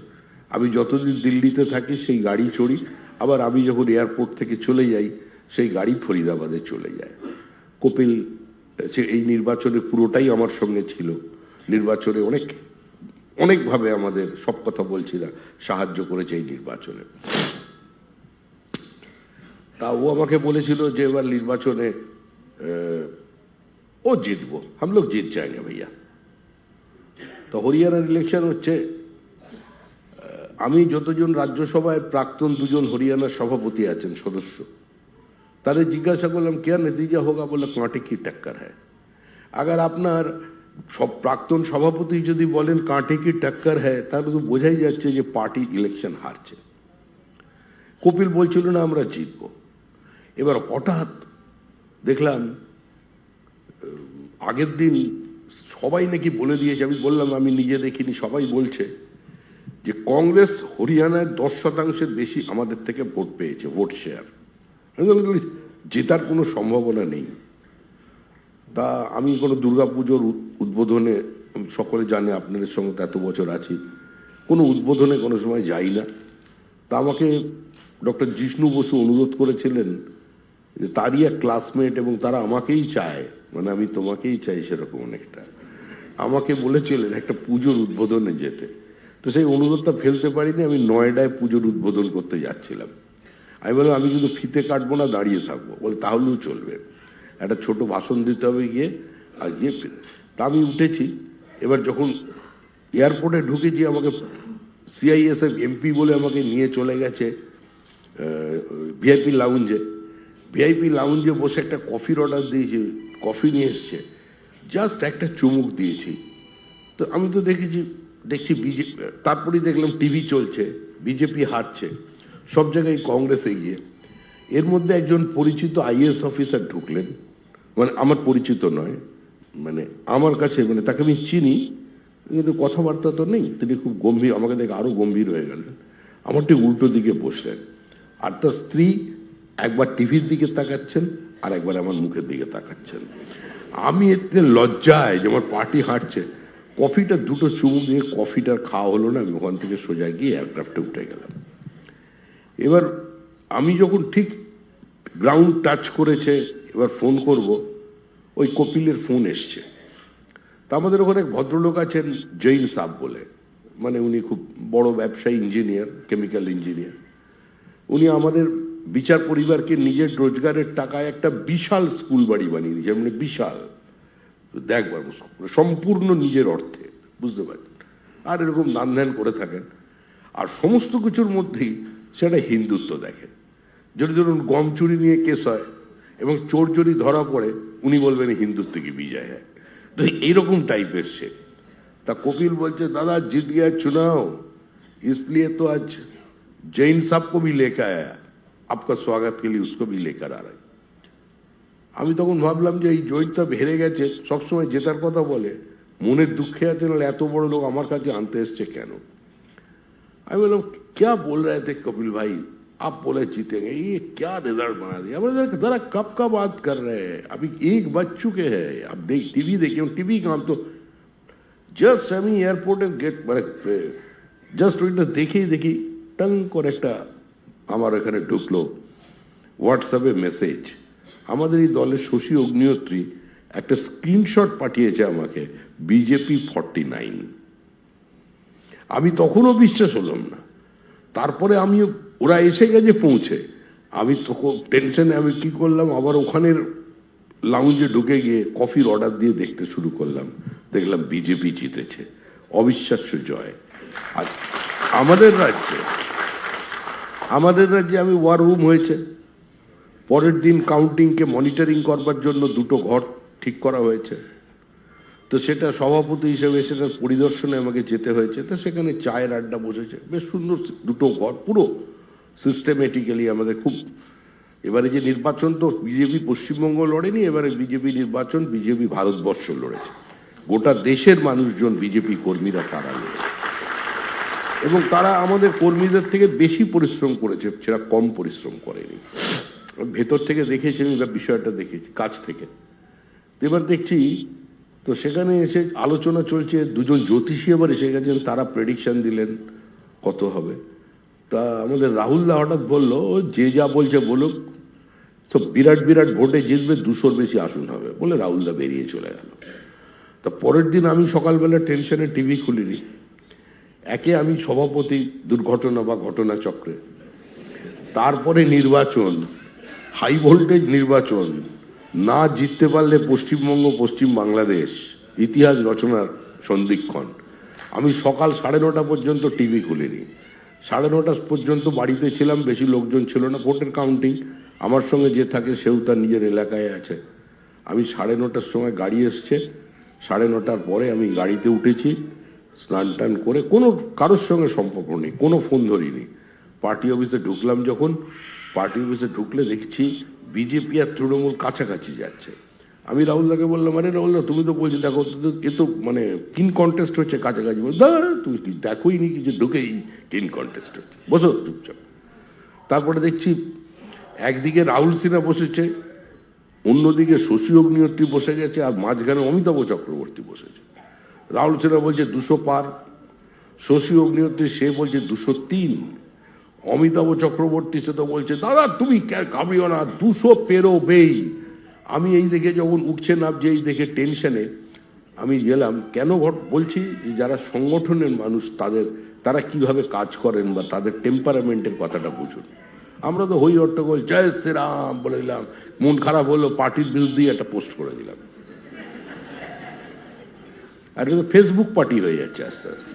Speaker 2: আমি যতদিন দিল্লিতে থাকি সেই গাড়ি চড়ি, আবার আমি যখন এয়ারপোর্ট থেকে চলে যাই সেই গাড়ি ফরিদাবাদে চলে যায়। কপিল এই নির্বাচনে পুরোটাই আমার সঙ্গে ছিল, নির্বাচনে অনেক অনেকভাবে আমাদের, সব কথা বলছি না, সাহায্য করেছে এই নির্বাচনে। তা ও আমাকে বলেছিল যে এবার নির্বাচনে ও জিতবো, हम लोग जीत जाएंगे भैया। তো হরিয়ানার ইলেকশন হচ্ছে, আমি যতজন রাজ্যসভায় প্রাক্তন দুজন হরিয়ানার সভাপতি আছেন সদস্য, তাদের জিজ্ঞাসা করলাম क्या नतीजा होगा, বলে কাঁটে কি टक्कर है। अगर আপনার সব প্রাক্তন সভাপতি যদি বলেন কাঁটে কি टक्कर है, তাহলে তো বোঝাই যাচ্ছে যে পার্টি ইলেকশন হারছে। কপিল বলছিল না আমরা জিতবো। এবার হঠাৎ দেখলাম আগের দিন সবাই নাকি বলে দিয়েছে, আমি বললাম আমি নিজে দেখিনি, সবাই বলছে যে কংগ্রেস হরিয়ানায় 10% বেশি আমাদের থেকে ভোট পেয়েছে, ভোট শেয়ার। জেতার কোনো সম্ভাবনা নেই। তা আমি কোনো দুর্গাপুজোর উদ্বোধনে, সকলে জানে আপনাদের সঙ্গে তো এত বছর আছি, কোনো উদ্বোধনে কোনো সময় যাই না। তা আমাকে ডক্টর জিষ্ণু বসু অনুরোধ করেছিলেন যে তারই এক ক্লাসমেট, এবং তারা আমাকেই চায়, মানে আমি তোমাকেই চাই সেরকম অনেকটা, আমাকে বলেছিলেন একটা পুজোর উদ্বোধনে যেতে। তো সেই অনুরোধটা ফেলতে পারিনি। আমি নয়ডায় পুজোর উদ্বোধন করতে যাচ্ছিলাম। আমি বললাম আমি কিন্তু ফিতে কাটবো না, দাঁড়িয়ে থাকবো। বলে তাহলেও চলবে, একটা ছোট ভাষণ দিতে হবে গিয়ে, আর গিয়ে ফিরে। তা আমি উঠেছি। এবার যখন এয়ারপোর্টে ঢুকেছি, আমাকে সিআইএসএফ এমপি বলে আমাকে নিয়ে চলে গেছে ভিআইপি লাউঞ্জে। ভিআইপি লাউঞ্জে বসে একটা কফির অর্ডার দিয়েছি, কফি নিয়ে এসছে, জাস্ট একটা চুমুক দিয়েছি। তো আমি তো দেখছি বিজেপি, তারপরেই দেখলাম টিভি চলছে, বিজেপি হারছে, সব জায়গায় কংগ্রেস এগিয়ে। এর মধ্যে একজন পরিচিত আইএএস অফিসার ঢুকলেন, মানে আমার পরিচিত নয়, মানে আমার কাছে, মানে তাকে আমি চিনি কিন্তু কথাবার্তা তো নেই। তিনি খুব গম্ভীর, আমাকে দেখে আরো গম্ভীর হয়ে গেলেন। আমার ঠিক উল্টো দিকে বসলেন, আর তার স্ত্রী একবার টিভির দিকে তাকাচ্ছেন আর একবার আমার মুখের দিকে তাকাচ্ছেন। আমি এতে লজ্জায় যে আমার পার্টি হাঁটছে, কফিটা দুটো চুমুক দিয়ে কফিটার খাওয়া হলো না। আমি ওখান থেকে সোজা গিয়ে এয়ারক্রাফটে উঠে গেলাম। এবার আমি যখন ঠিক গ্রাউন্ড টাচ করেছে, এবার ফোন করব, ওই কপিলের ফোন এসছে। তা আমাদের ওখানে এক ভদ্রলোক আছেন জৈন সাব বলে, মানে উনি খুব বড় ব্যবসায়ী, ইঞ্জিনিয়ার, কেমিক্যাল ইঞ্জিনিয়ার। উনি আমাদের বিচার পরিবারকে নিজের রোজগারের টাকায় একটা বিশাল স্কুল বাড়ি বানিয়ে দিয়েছে, মানে বিশাল, দেখবার সম্পূর্ণ নিজের অর্থে, বুঝতে পারছেন। আর এরকম দান ধ্যান করে থাকেন, আর সমস্ত কিছুর মধ্যেই সেটা হিন্দুত্ব দেখেন। যদি ধরুন গম চুরি নিয়ে কেস হয় এবং চোর যদি ধরা পড়ে, উনি বলবেন হিন্দুত্ব কি বিজয় হয়। তো এইরকম টাইপের সে। তা কপিল বলছে দাদা জিত গয়া চুনাও, इसलिए तो आज जैन साहब को भी लेकर आया, आपका स्वागत के लिए उसको भी लेकर आ रहा है। আমি তখন ভাবলাম যে এই জৈন সাহেব হেরে গেছে, সবসময় জেতার কথা বলে, মনের দুঃখে আছে, নাহলে এত বড় লোক আমার কাছে আনতে এসছে কেন। আমি বললাম क्या बोल रहे थे कपिल भाई, आप बोले जीतेंगे, ये क्या रिजल्ट बना दिया। जरा कब का बात कर रहे हैं, अभी 1 बज चुके हैं। अब टीवी देखिए, टीवी काम तो জাস্ট আমি এয়ারপোর্টে গেট, মানে জাস্ট ওইটা দেখি টং করে একটা আমার এখানে ঢুকলো হোয়াটসঅ্যাপে মেসেজ। আমাদের এই দলের শশী অগ্নিহোত্রী একটা স্ক্রিনশট পাঠিয়েছে আমাকে, বিজেপি 49। আমি তখনও বিশ্বাস হলাম না। তারপরে আমি, ওরা এসে গেছে পৌঁছে, আমি তখন টেনশনে আমি কি করলাম, আবার ওখানের লাউঞ্জে ঢুকে গিয়ে কফির অর্ডার দিয়ে দেখতে শুরু করলাম। দেখলাম বিজেপি জিতেছে, অবিশ্বাস্য জয়। আর আমাদের রাজ্যে আমি ওয়ার রুম হয়েছে, পরের দিন কাউন্টিংকে মনিটরিং করবার জন্য 2টো ঘর ঠিক করা হয়েছে। তো সেটা সভাপতি হিসেবে সেটার পরিদর্শনে আমাকে যেতে হয়েছে। তো সেখানে চায়ের আড্ডা বসেছে, বেশ সুন্দর 2টো ঘর, পুরো সিস্টেমেটিক্যালি আমাদের খুব। এবারে যে নির্বাচন তো বিজেপি পশ্চিমবঙ্গ লড়েনি, এবারে বিজেপি নির্বাচন বিজেপি ভারতবর্ষ লড়েছে। গোটা দেশের মানুষজন বিজেপি কর্মীরা তারা লড়েছে, এবং তারা আমাদের কর্মীদের থেকে বেশি পরিশ্রম করেছে, সেটা কম পরিশ্রম করেনি। ভেতর থেকে দেখেছি আমি বিষয়টা, দেখেছি কাছ থেকে। এবার দেখছি তো সেখানে এসে আলোচনা চলছে, 2জন জ্যোতিষী এবার এসে গেছেন, তারা প্রেডিকশন দিলেন কত হবে। তা আমাদের রাহুলদা হঠাৎ বললো যে যা বলছে বলুক, সব বিরাট বিরাট ভোটে জিতবে, 200-র বেশি আসন হবে বলে রাহুলদা বেরিয়ে চলে গেল। তা পরের দিন আমি সকালবেলা টেনশনে টিভি খুলিনি, একে আমি সভাপতি দুর্ঘটনা বা ঘটনা চক্রে, তারপরে নির্বাচন, হাই ভোল্টেজ নির্বাচন, না জিততে পারলে পশ্চিমবঙ্গ পশ্চিম বাংলাদেশ ইতিহাস রচনার সন্ধিক্ষণ। আমি সকাল 9:30 পর্যন্ত টিভি খুলিনি, 9:30 পর্যন্ত বাড়িতে ছিলাম, বেশি লোকজন ছিল না, ভোটের কাউন্টিং, আমার সঙ্গে যে থাকে সেও তার নিজের এলাকায় আছে। আমি 9:30টার সময় গাড়ি এসছে, 9:30টার পরে আমি গাড়িতে উঠেছি, স্নান টান করে, কোনো কারোর সঙ্গে সম্পর্ক নেই, কোনো ফোন ধরিনি। পার্টি অফিসে ঢুকলাম, যখন পার্টি অফিসে ঢুকলে দেখছি বিজেপি আর তৃণমূল কাছাকাছি যাচ্ছে। আমি রাহুলদাকে বললাম, আরে রাহুলদা তুমি তো বলছি দেখো এ তো মানে কিন কন্টেস্ট হচ্ছে কাছাকাছি। তুমি কি দেখোই নি যে ঢুকেই কিন কন্টেস্ট হচ্ছে, বসো চুপচাপ। তারপরে দেখছি একদিকে রাহুল সিনহা বসেছে, অন্যদিকে শশী অগ্নিহোত্রী বসে গেছে, আর মাঝখানে অমিতাভ চক্রবর্তী বসেছে। রাহুল সিনহা বলছে 200 পার, শশী অগ্নিহোত্রী সে বলছে 203, অমিতাভ চক্রবর্তী সে তো বলছে দাদা তুমি ঘাবড়িও না, 200 পেরোবেই। আমি এই দেখে যখন উঠছে নামছে এই দেখে টেনশনে আমি গেলাম। কেন বলছি, যারা সংগঠনের মানুষ তারা কিভাবে কাজ করেন বা তাদের টেম্পারামেন্টের কথাটা বুঝুন। আমরা তো হই হট্টগোল জয় শ্রীরাম বলে দিলাম, মন খারাপ হলো পার্টির বিরুদ্ধেই একটা পোস্ট করে দিলাম, আর এটা তো ফেসবুক পার্টি হয়ে যাচ্ছে আস্তে আস্তে।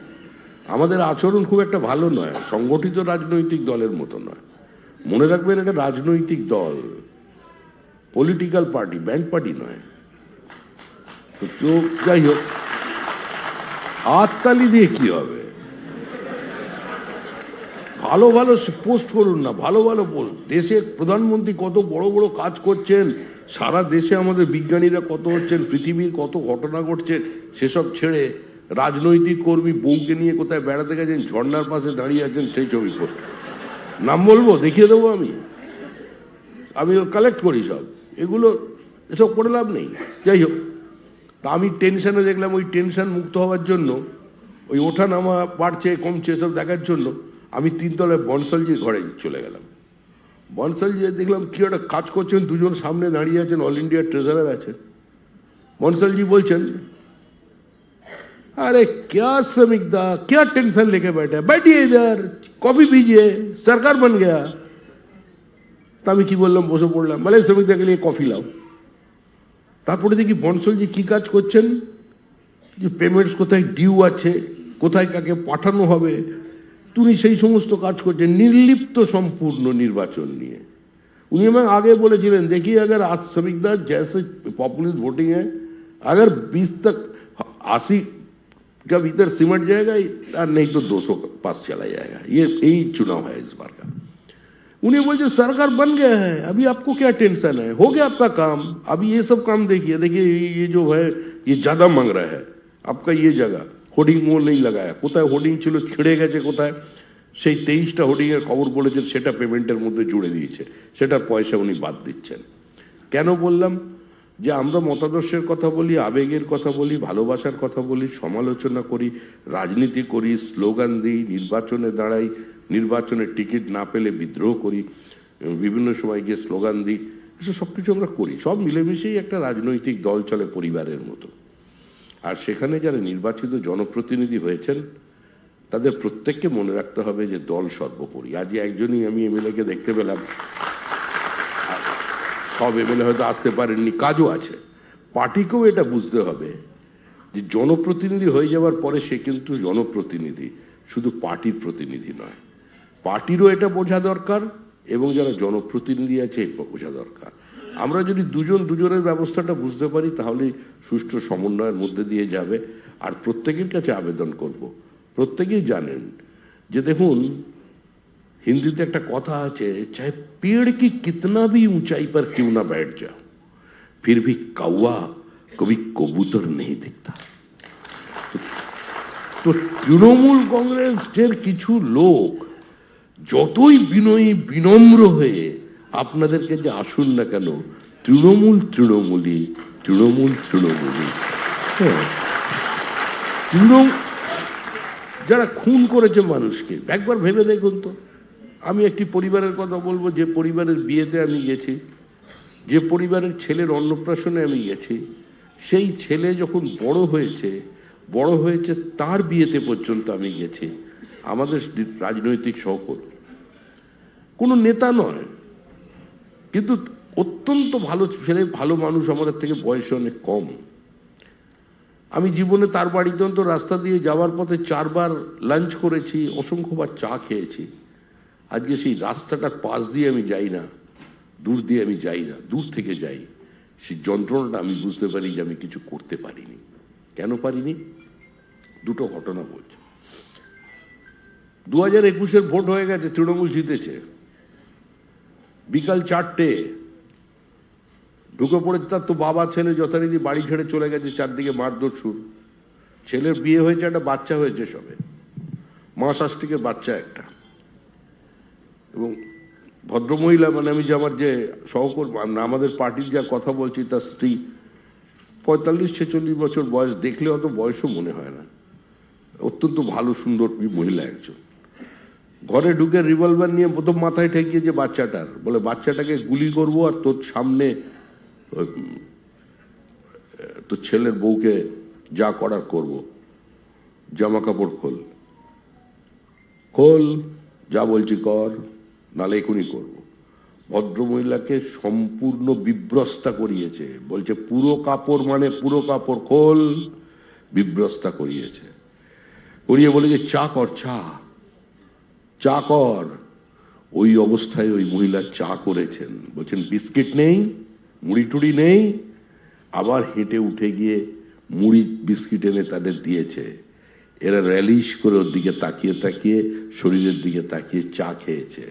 Speaker 2: আমাদের আচরণ খুব একটা ভালো নয়, সংগঠিত রাজনৈতিক দলের মতো নয়। মনে রাখবেন এটা রাজনৈতিক দল, পলিটিক্যাল পার্টি, ব্যান্ড পার্টি নয়। তো যাই হোক, হাততালি দিয়ে কি হবে? ভালো ভালো পোস্ট করুন না, ভালো ভালো পোস্ট। দেশের প্রধানমন্ত্রী কত বড় বড় কাজ করছেন, সারা দেশে আমাদের বিজ্ঞানীরা কত হচ্ছেন, পৃথিবীর কত ঘটনা ঘটছে, সেসব ছেড়ে রাজনৈতিক কর্মী বউকে নিয়ে কোথায় বেড়াতে গেছেন, ঝর্ণার পাশে দাঁড়িয়ে আছেন, সেই ছবি পোস্ট। নাম বলবো, দেখিয়ে দেবো আমি কালেক্ট করি সব, এগুলো এসব করে লাভ নেই। যাই হোক, তা আমি টেনশনে দেখলাম, ওই টেনশন মুক্ত হওয়ার জন্য, ওই ওঠা নামা বাড়ছে কমছে এসব দেখার জন্য আমি 3 তলায় বনসলজির ঘরে চলে গেলাম। বনসলজি দেখলাম কি একটা কাজ করছেন, দুজন সামনে দাঁড়িয়ে আছেন, অল ইন্ডিয়া ট্রেজারার আছেন। বনসলজি বলছেন, अरे क्या श्रमिक दा क्या टेंशन लेके बैठिए इधर, कॉफी पीजिए, सरकार बन गया। তা আমি কি বললাম, বসে পড়লাম, বলে শ্রমিকদেরকে নিয়ে কফি লাও। তারপরে দেখি বনসলজি কি কাজ করছেন, যে পেমেন্টস কোথায় ডিউ আছে, কোথায় কাকে পাঠানো হবে, তিনি সেই সমস্ত কাজ করছেন, নির্লিপ্ত সম্পূর্ণ নির্বাচন নিয়ে। উনি আমাকে আগে বলেছিলেন, देखिए अगर आज श्रमिक दा जैसे पॉपुलर वोटिंग है, अगर 20 तक 80 का भीतर सिमट जाएगा, नहीं तो 200 पास चला जाएगा, ये यही चुनाव है इस बार का। उन्हें बोलते सरकार बन गया है, अभी आपको क्या टेंशन है, हो गया आपका काम, अभी ये सब काम देखिए ये जो है ये ज्यादा मांग रहा है आपका, ये जगह হোর্ডিং ও নেই লাগায়, কোথায় হোর্ডিং ছিল ছিঁড়ে গেছে, কোথায় সেই 23টা হোর্ডিং এর খবর বলেছেন, সেটা পেমেন্টের মধ্যে জুড়ে দিয়েছে, সেটার পয়সা উনি বাদ দিচ্ছেন। কেন বললাম, যে আমরা মতাদর্শের কথা বলি, আবেগের কথা বলি, ভালোবাসার কথা বলি, সমালোচনা করি, রাজনীতি করি, স্লোগান দিই, নির্বাচনে দাঁড়াই, নির্বাচনের টিকিট না পেলে বিদ্রোহ করি, বিভিন্ন সময় গিয়ে স্লোগান দিই, এসব সবকিছু আমরা করি, সব মিলেমিশেই একটা রাজনৈতিক দল চলে পরিবারের মতো। আর সেখানে যারা নির্বাচিত জনপ্রতিনিধি হয়েছেন তাদের প্রত্যেককে মনে রাখতে হবে যে দল সর্বোপরি। আজ একজনই আমি এমএলএ কে দেখতে পেলাম, সব এমএলএ হয়তো আসতে পারেননি, কাজও আছে। পার্টিকেও এটা বুঝতে হবে যে জনপ্রতিনিধি হয়ে যাওয়ার পরে সে কিন্তু জনপ্রতিনিধি, শুধু পার্টির প্রতিনিধি নয়। পার্টিরও এটা বোঝা দরকার এবং যারা জনপ্রতিনিধি আছে এটা বোঝা দরকার। আমরা যদি দুজনের ব্যবস্থাটা বুঝতে পারি তাহলে সুষ্ঠু সমন্বয়ের মধ্যে দিয়ে যাবে। আর প্রত্যেকের কাছে আবেদন করব, প্রত্যেকেই জানেন যে দেখুন হিন্দিতে একটা কথা আছে, চাহে পেड़ की कितना भी ऊंचाई पर क्यों ना बैठ जाओ फिर भी कौवा कभी कबूतर नहीं दिखता। তো তৃণমূল কংগ্রেসের কিছু লোক যতই বিনয়ী বিনম্র হয়ে আপনাদেরকে যে আসুন না কেন, তৃণমূলই যারা খুন করেছে মানুষকে, একবার ভেবে দেখুন তো। আমি একটি পরিবারের কথা বলবো, যে পরিবারের বিয়েতে আমি গেছি, যে পরিবারের ছেলের অন্নপ্রাশনে আমি গেছি, সেই ছেলে যখন বড় হয়েছে বড় হয়েছে, তার বিয়েতে পর্যন্ত আমি গেছি। আমাদের রাজনৈতিক সহকর্মী, কোনো নেতা নয়, কিন্তু অত্যন্ত ভালো ছেলে, ভালো মানুষ, আমাদের থেকে বয়সে অনেক কম। আমি জীবনে তার বাড়িতে অন্তত রাস্তা দিয়ে যাওয়ার পথে 4 বার লাঞ্চ করেছি, অসংখ্যবার চা খেয়েছি। আজকে সেই রাস্তাটার পাশ দিয়ে আমি যাই না, দূর দিয়ে আমি যাই না, দূর থেকে যাই, সেই যন্ত্রণাটা আমি বুঝতে পারি যে আমি কিছু করতে পারিনি। কেন পারিনি? দুটো ঘটনা বলছি। 2021-এর ভোট হয়ে গেছে, তৃণমূল জিতেছে। বিকাল 4টে ঢুকে পড়েছে, তার তো বাবা ছেলে যথারীতি বাড়ি ছেড়ে চলে গেছে, চারদিকে মারধর শুরু। ছেলের বিয়ে হয়েছে, একটা বাচ্চা হয়েছে সবে, মাস আষ্টিকের বাচ্চা একটা। এবং ভদ্রমহিলা, মানে আমি যে আমার যে সহকর্মী, আমাদের পার্টির যা কথা বলছি, তার স্ত্রী 45-46 বছর বয়স, দেখলে অত বয়সও মনে হয় না, অত্যন্ত ভালো সুন্দর মহিলা একজন। ঘরে ঢুকে রিভলভার নিয়ে প্রথম মাথায় ঠেকিয়েছে বাচ্চাটার, বলে বাচ্চাটাকে গুলি করব, আর তোর সামনে তোর ছেলের বউকে যা করার করব, জামা কাপড় খোল, খোল, যা বলছি কর, নালে এখনই করব। ভদ্রমহিলাকে সম্পূর্ণ বিভ্রস্তা করিয়েছে, বলছে পুরো কাপড়, মানে পুরো কাপড় খোল, বিভ্রস্তা করিয়েছে। করিয়ে বলে যে চা কর, চা কর। ওই অবস্থায় ওই মহিলা চা করেছেন, বলছেন বিস্কিট নেই, মুড়ি টুড়ি নেই, আবার হেঁটে উঠে গিয়ে মুড়ি বিস্কিট এনে তাদের দিয়েছে। এরা র্যালিশ করে ওর দিকে তাকিয়ে তাকিয়ে, শরীরের দিকে তাকিয়ে চা খেয়েছে।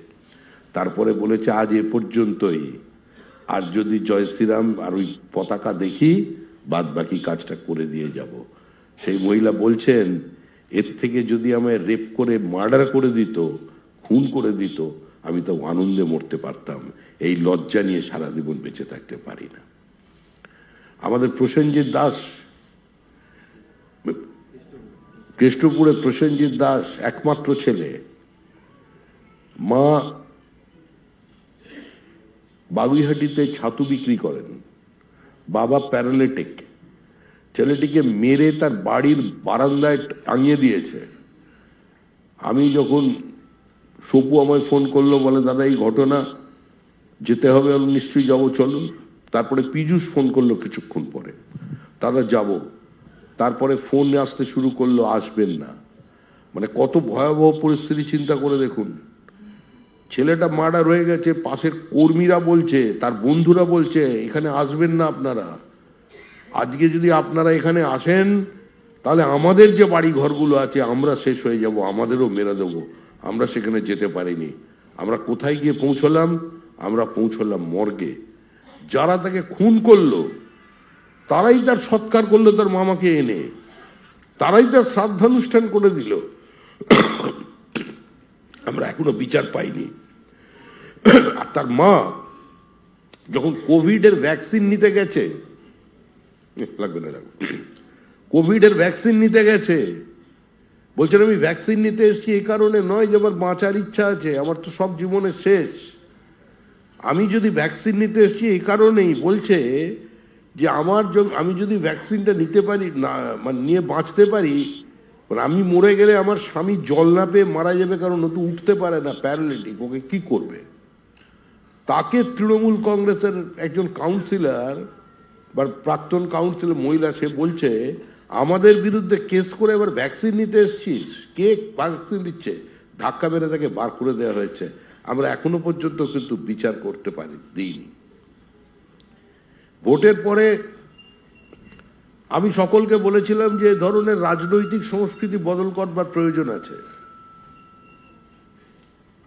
Speaker 2: তারপরে বলেছে আজ এ পর্যন্তই, আর যদি জয় শ্রীরাম আর ওই পতাকা দেখি, বাদ বাকি কাজটা করে দিয়ে যাব। সেই মহিলা বলছেন এর থেকে যদি আমায় রেপ করে মার্ডার করে দিত, খুন করে দিত, আমি তো আনন্দে মরতে পারতাম, এই লজ্জা নিয়ে সারা জীবন বেঁচে থাকতে পারি না। আমাদের প্রসেনজিৎ দাস, কৃষ্ণপুরের প্রসেনজিৎ দাস একমাত্র ছেলে, মা বাগুইহাটিতে ছাতু বিক্রি করেন, বাবা প্যারালিটিক, ছেলেটিকে মেরে তার বাড়ির বারান্দায় টাঙিয়ে দিয়েছে। আমি যখন, সপু আমায় ফোন করলো, বলে দাদা এই ঘটনা, যেতে হবে, আমি নিশ্চয়ই যাবো, চলুন। তারপরে পীযূষ ফোন করলো কিছুক্ষণ পরে, দাদা যাব। তারপরে ফোন আসতে শুরু করলো, আসবেন না। মানে কত ভয়াবহ পরিস্থিতি চিন্তা করে দেখুন। ছেলেটা মার্ডার হয়ে গেছে, পাশের কর্মীরা বলছে, তার বন্ধুরা বলছে এখানে আসবেন না আপনারা, আজকে যদি আপনারা এখানে আসেন তাহলে আমাদের যে বাড়ি ঘরগুলো আছে আমরা শেষ হয়ে যাব, আমাদেরও মেরে দেবো। আমরা সেখানে যেতে পারিনি। আমরা কোথায় গিয়ে পৌঁছলাম? আমরা পৌঁছলাম মর্গে। যারা তাকে খুন করলো তারাই তার সৎকার করলো, তার মামাকে এনে, তারাই তার শ্রাদ্ধানুষ্ঠান করে দিল। আমরা এখনো বিচার পাইনি। আর তার মা যখন কোভিডের ভ্যাকসিন নিতে গেছে, লাগবে না, কোভিডের ভ্যাকসিন নিতে গেছে, বলছেন আমি ভ্যাকসিন নিতে এসেছি এই কারণে নয় যে আমার বাঁচার ইচ্ছা আছে, আমার তো সব জীবনের শেষ, আমি যদি ভ্যাকসিন নিতে এসেছি এই কারণেই, বলছে যে আমি যদি ভ্যাকসিনটা নিতে পারি না, মানে নিয়ে বাঁচতে পারি, আমি মরে গেলে আমার স্বামী জল না পেয়ে মারা যাবে, কারণ ও তো উঠতে পারে না, প্যারালিটিক, ওকে কি করবে? তাকে তৃণমূল কংগ্রেসের একজন কাউন্সিলর বা প্রাক্তন কাউন্সিলর মহিলা, সে বলছে আমাদের বিরুদ্ধে কেস করে এবার ভ্যাকসিন নিতে এসেছিস, কে ভ্যাকসিন দিচ্ছে? ধাক্কা মেরে তাকে বার করে দেওয়া হয়েছে। আমরা এখনো পর্যন্ত কিন্তু বিচার করতে দিইনি। ভোটের পরে আমি সকলকে বলেছিলাম যে এই ধরনের রাজনৈতিক সংস্কৃতি বদল করবার প্রয়োজন আছে।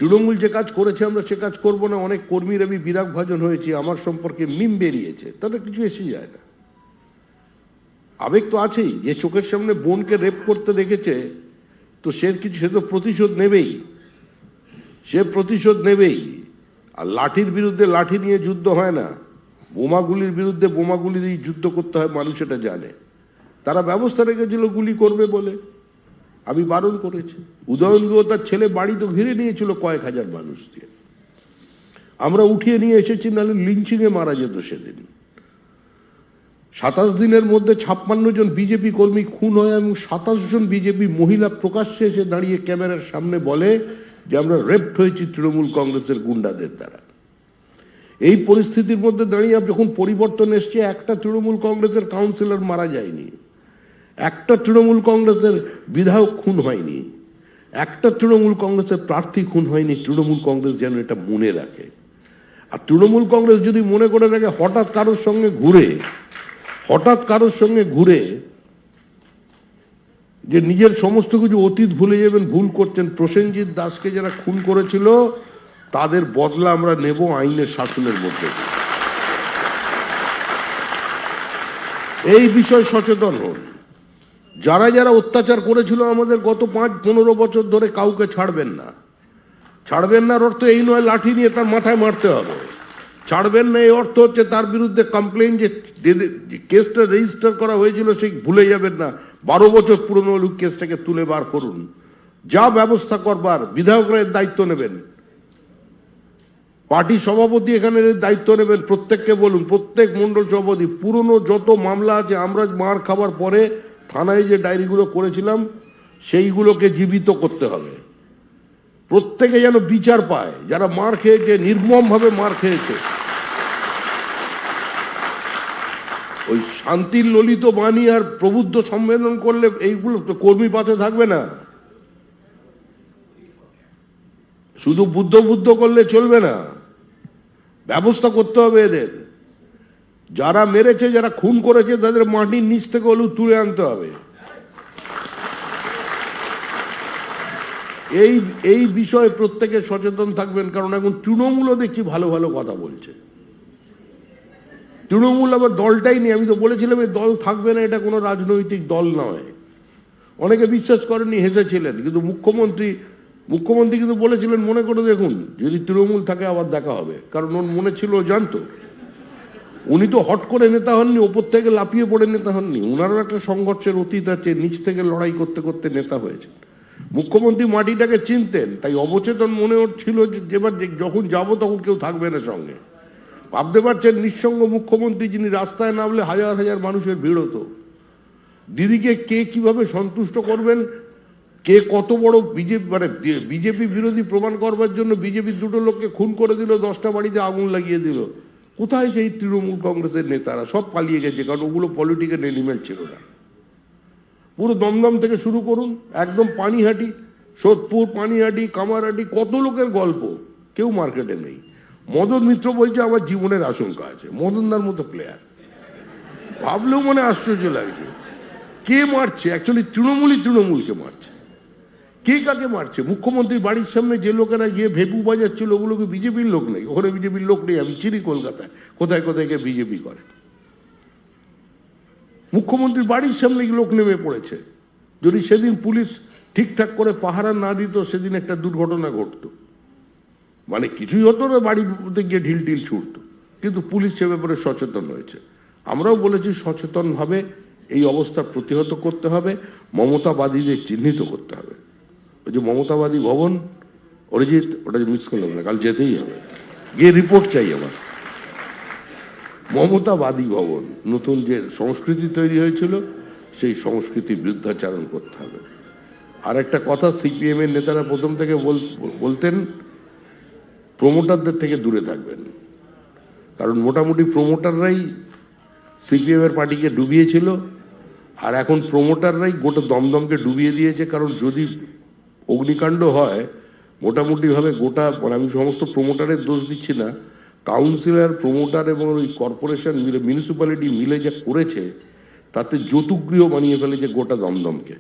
Speaker 2: তৃণমূল যে কাজ করেছে আমরা সে কাজ করবো না। অনেক কর্মীর আমি বিরাগ ভাজন হয়েছি, আমার সম্পর্কে মিম বেরিয়েছে, তাতে কিছু এসে যায় না। আবেগ তো আছেই। যে চোখের সামনে বোনকে রেপ করতে দেখেছে, তো সে তো প্রতিশোধ নেবেই, সে প্রতিশোধ নেবেই। আর লাঠির বিরুদ্ধে লাঠি নিয়ে যুদ্ধ হয় না, বোমাগুলির বিরুদ্ধে বোমাগুলি দিয়ে যুদ্ধ করতে হয়, মানুষ এটা জানে। তারা ব্যবস্থা রেখেছিল গুলি করবে বলে, আমি বারণ করেছি। উদয়ন গুহ তার ছেলে বাড়ি তো ঘিরে নিয়েছিল কয়েক হাজার মানুষ দিয়ে, আমরা উঠিয়ে নিয়ে এসেছি, নাহলে লিঞ্চিং এ মারা যেত সেদিন। 27 দিনের মধ্যে 56 জন বিজেপি কর্মী খুন হয় এবং 27 জন বিজেপি মহিলা প্রকাশ্যে এসে দাঁড়িয়ে ক্যামেরার সামনে বলে যে আমরা রেপ্ট হয়েছি তৃণমূল কংগ্রেসের গুন্ডাদের দ্বারা। এই পরিস্থিতির মধ্যে দাঁড়িয়ে যখন পরিবর্তন এসছে, একটা তৃণমূল কংগ্রেসের কাউন্সিলর মারা যায়নি, একটা তৃণমূল কংগ্রেসের বিধায়ক খুন হয়নি, একটা তৃণমূল কংগ্রেসের প্রার্থী খুন হয়নি। তৃণমূল কংগ্রেস যেন এটা মনে রাখে। আর তৃণমূল কংগ্রেস যদি মনে করে রাখে, হঠাৎ কারোর সঙ্গে ঘুরে যে নিজের সমস্ত কিছু অতীত ভুলে যাবেন, ভুল করছেন। প্রসেনজিৎ দাসকে যারা খুন করেছিল তাদের বদলা আমরা নেব আইনের শাসনের মধ্যে। এই বিষয়ে সচেতন হন। যারা যারা অত্যাচার করেছিল আমাদের গত 5-15 বছর ধরে, কাউকে ছাড়বেন না। ছাড়বেন না অর্থ এই নয় লাঠি নিয়ে তার মাথায় মারতে হবে। ছাড়বেন না এই অর্থ হচ্ছে তার বিরুদ্ধে কমপ্লেইন যে কেসটা রেজিস্টার করা হয়েছিল সেই ভুলে যাবেন না। 12 বছর পুরনো হলেও কেসটাকে তুলে বার করুন। যা ব্যবস্থা করবার বিধায়করা এর দায়িত্ব নেবেন, পার্টি সভাপতি এখানে দায়িত্ব নেবেন। প্রত্যেককে বলুন, প্রত্যেক মন্ডল সভাপতি, পুরনো যত মামলা আছে, আমরা মার খাবার পরে থানায় যে ডায়েরিগুলো করেছিলাম সেইগুলোকে জীবিত করতে হবে। প্রত্যেকে যেন বিচার পায়, যারা মার খেয়েছে, নির্মম ভাবে মার খেয়েছে। ওই শান্তির ললিত বাণী আর প্রবুদ্ধ সম্মেলন করলে এইগুলো কর্মী পাশে থাকবে না। শুধু বুদ্ধ করলে চলবে না, ব্যবস্থা করতে হবে এদের। যারা মেরেছে, যারা খুন করেছে, তাদের মাটির নিচ থেকে হলেও তুলে আনতে হবে। এই বিষয়ে প্রত্যেকে সচেতন থাকবেন। কারণ এখন তৃণমূলও দেখছি ভালো ভালো কথা বলছে। তৃণমূল আবার দলটাই নেই। আমি তো বলেছিলাম এই দল থাকবে না, এটা কোনো রাজনৈতিক দল নয়। অনেকে বিশ্বাস করেননি, হেসেছিলেন। কিন্তু মুখ্যমন্ত্রী কিন্তু বলেছিলেন, মনে করে দেখুন, যদি তৃণমূল থাকে আবার দেখা হবে। কারণ ওর মনে ছিল, জানতো। উনি তো হট করে নেতা হননি, ওপর থেকে লাফিয়ে পড়ে নেতা হননি। ওনারও একটা সংঘর্ষের অতীত আছে, নিচ থেকে লড়াই করতে করতে নেতা হয়েছে। মুখ্যমন্ত্রী মাটিটাকে চিনতেন, তাই অবচেতন মনে ছিল যে এবার যখন যাব তখন কেউ থাকবে না সঙ্গে। ভাবতে পারছেন, নিঃসঙ্গ মুখ্যমন্ত্রী, যিনি রাস্তায় নামলে হাজার হাজার মানুষের ভিড় হতো। দিদিকে কে কিভাবে সন্তুষ্ট করবেন, কে কত বড় বিজেপি বিরোধী প্রমাণ করবার জন্য বিজেপির 2টো লোককে খুন করে দিল, 10টা বাড়িতে আগুন লাগিয়ে দিল। কোথায় সেই তৃণমূল কংগ্রেসের নেতারা? সব পালিয়ে গেছে, কারণ ওগুলো পলিটিক্যাল এলিমেন্ট ছিল না। পুরো দমদম থেকে শুরু করুন, একদম পানিহাটি, সোদপুর, পানিহাটি, কামারহাটি, কত লোকের গল্প, কেউ মার্কেটে নেই। মদন মিত্র বলছে আমার জীবনের আশঙ্কা আছে। মদনদার মতো প্লেয়ার, ভাবলেও মনে আশ্চর্য লাগছে। কে মারছে? অ্যাকচুয়ালি তৃণমূলকে মারছে। কে কাকে মারছে? মুখ্যমন্ত্রীর বাড়ির সামনে যে লোকেরা গিয়ে ভেপু বাজাচ্ছিল, ওগুলোকে বিজেপির লোক নেই। ওখানে বিজেপির লোক নেই। আমি চিনি কলকাতায় কোথায় কোথায় গিয়ে বিজেপি করে। মুখ্যমন্ত্রীর বাড়ির সামনে লোক নেমে পড়েছে। যদি সেদিন পুলিশ ঠিকঠাক করে পাহারা না দিত, সেদিন একটা দুর্ঘটনা ঘটতো। মানে কিছুই হতো না, বাড়ির মধ্যে গিয়ে ঢিল ছুটতো। কিন্তু পুলিশ সে ব্যাপারে সচেতন হয়েছে। আমরাও বলেছি সচেতনভাবে এই অবস্থা প্রতিহত করতে হবে, মমতাবাদীদের চিহ্নিত করতে হবে। ওই যে মমতাবাদী ভবন, অরিজিৎ, ওটা মিস করলাম না, কাল যেতেই হবে, গিয়ে রিপোর্ট চাই আমার। মমতাবাদী ভবন, নতুন যে সংস্কৃতি তৈরি হয়েছিল, সেই সংস্কৃতি বিরুদ্ধাচারণ করতে হবে। আর একটা কথা, সিপিএম এর নেতারা প্রথম থেকে বলতেন, প্রমোটারদের থেকে দূরে থাকবেন। কারণ মোটামুটি প্রমোটাররাই সিপিএম এর পার্টিকে ডুবিয়েছিল, আর এখন প্রমোটাররাই গোটা দমদমকে ডুবিয়ে দিয়েছে। কারণ যদি অগ্নিকাণ্ড হয়, মোটামুটি ভাবে গোটা, মানে আমি সমস্ত প্রমোটারের দোষ দিচ্ছি না, কাউন্সিলর, প্রমোটার এবং ওই কর্পোরেশন মিলে, মিউনিসিপ্যালিটি মিলে যা করেছে, তাতে যৌতুকগৃহ বানিয়ে ফেলেছে গোটা দমদমকে।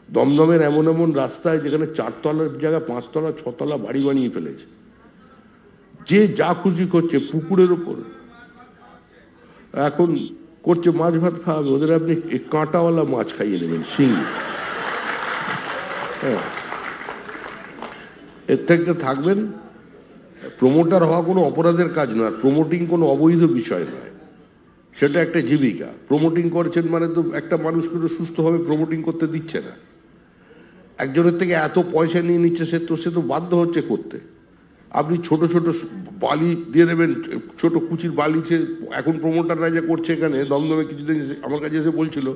Speaker 2: দমদমের এমন এমন রাস্তায় যেখানে 4 তলার জায়গায় 5 তলা 6 তলা বাড়ি বানিয়ে ফেলেছে। যে যা খুশি করছে, পুকুরের ওপর এখন করছে, মাছ ভাত খাওয়াবে ওদের। আপনি কাঁটাওয়ালা মাছ খাইয়ে দেবেন, শিং। হ্যাঁ, এর থেকে থাকবেন। প্রমোটার হওয়া কোনো অপরাধের কাজ নয়, প্রমোটিং কোনো অবৈধ বিষয় নয়, সেটা একটা জীবিকা। প্রমোটিং করছেন মানে তো একটা মানুষকে তো সুস্থভাবে প্রমোটিং করতে দিচ্ছে না। একজনের থেকে এত পয়সা নিয়ে নিচ্ছে, সে তো বাধ্য হচ্ছে করতে। আপনি ছোট ছোট বালি দিয়ে দেবেন, ছোট কুচির বালি এখন প্রমোটাররা যে করছে এখানে দমদমে কিছুদিন আমার কাছে এসে বলছিল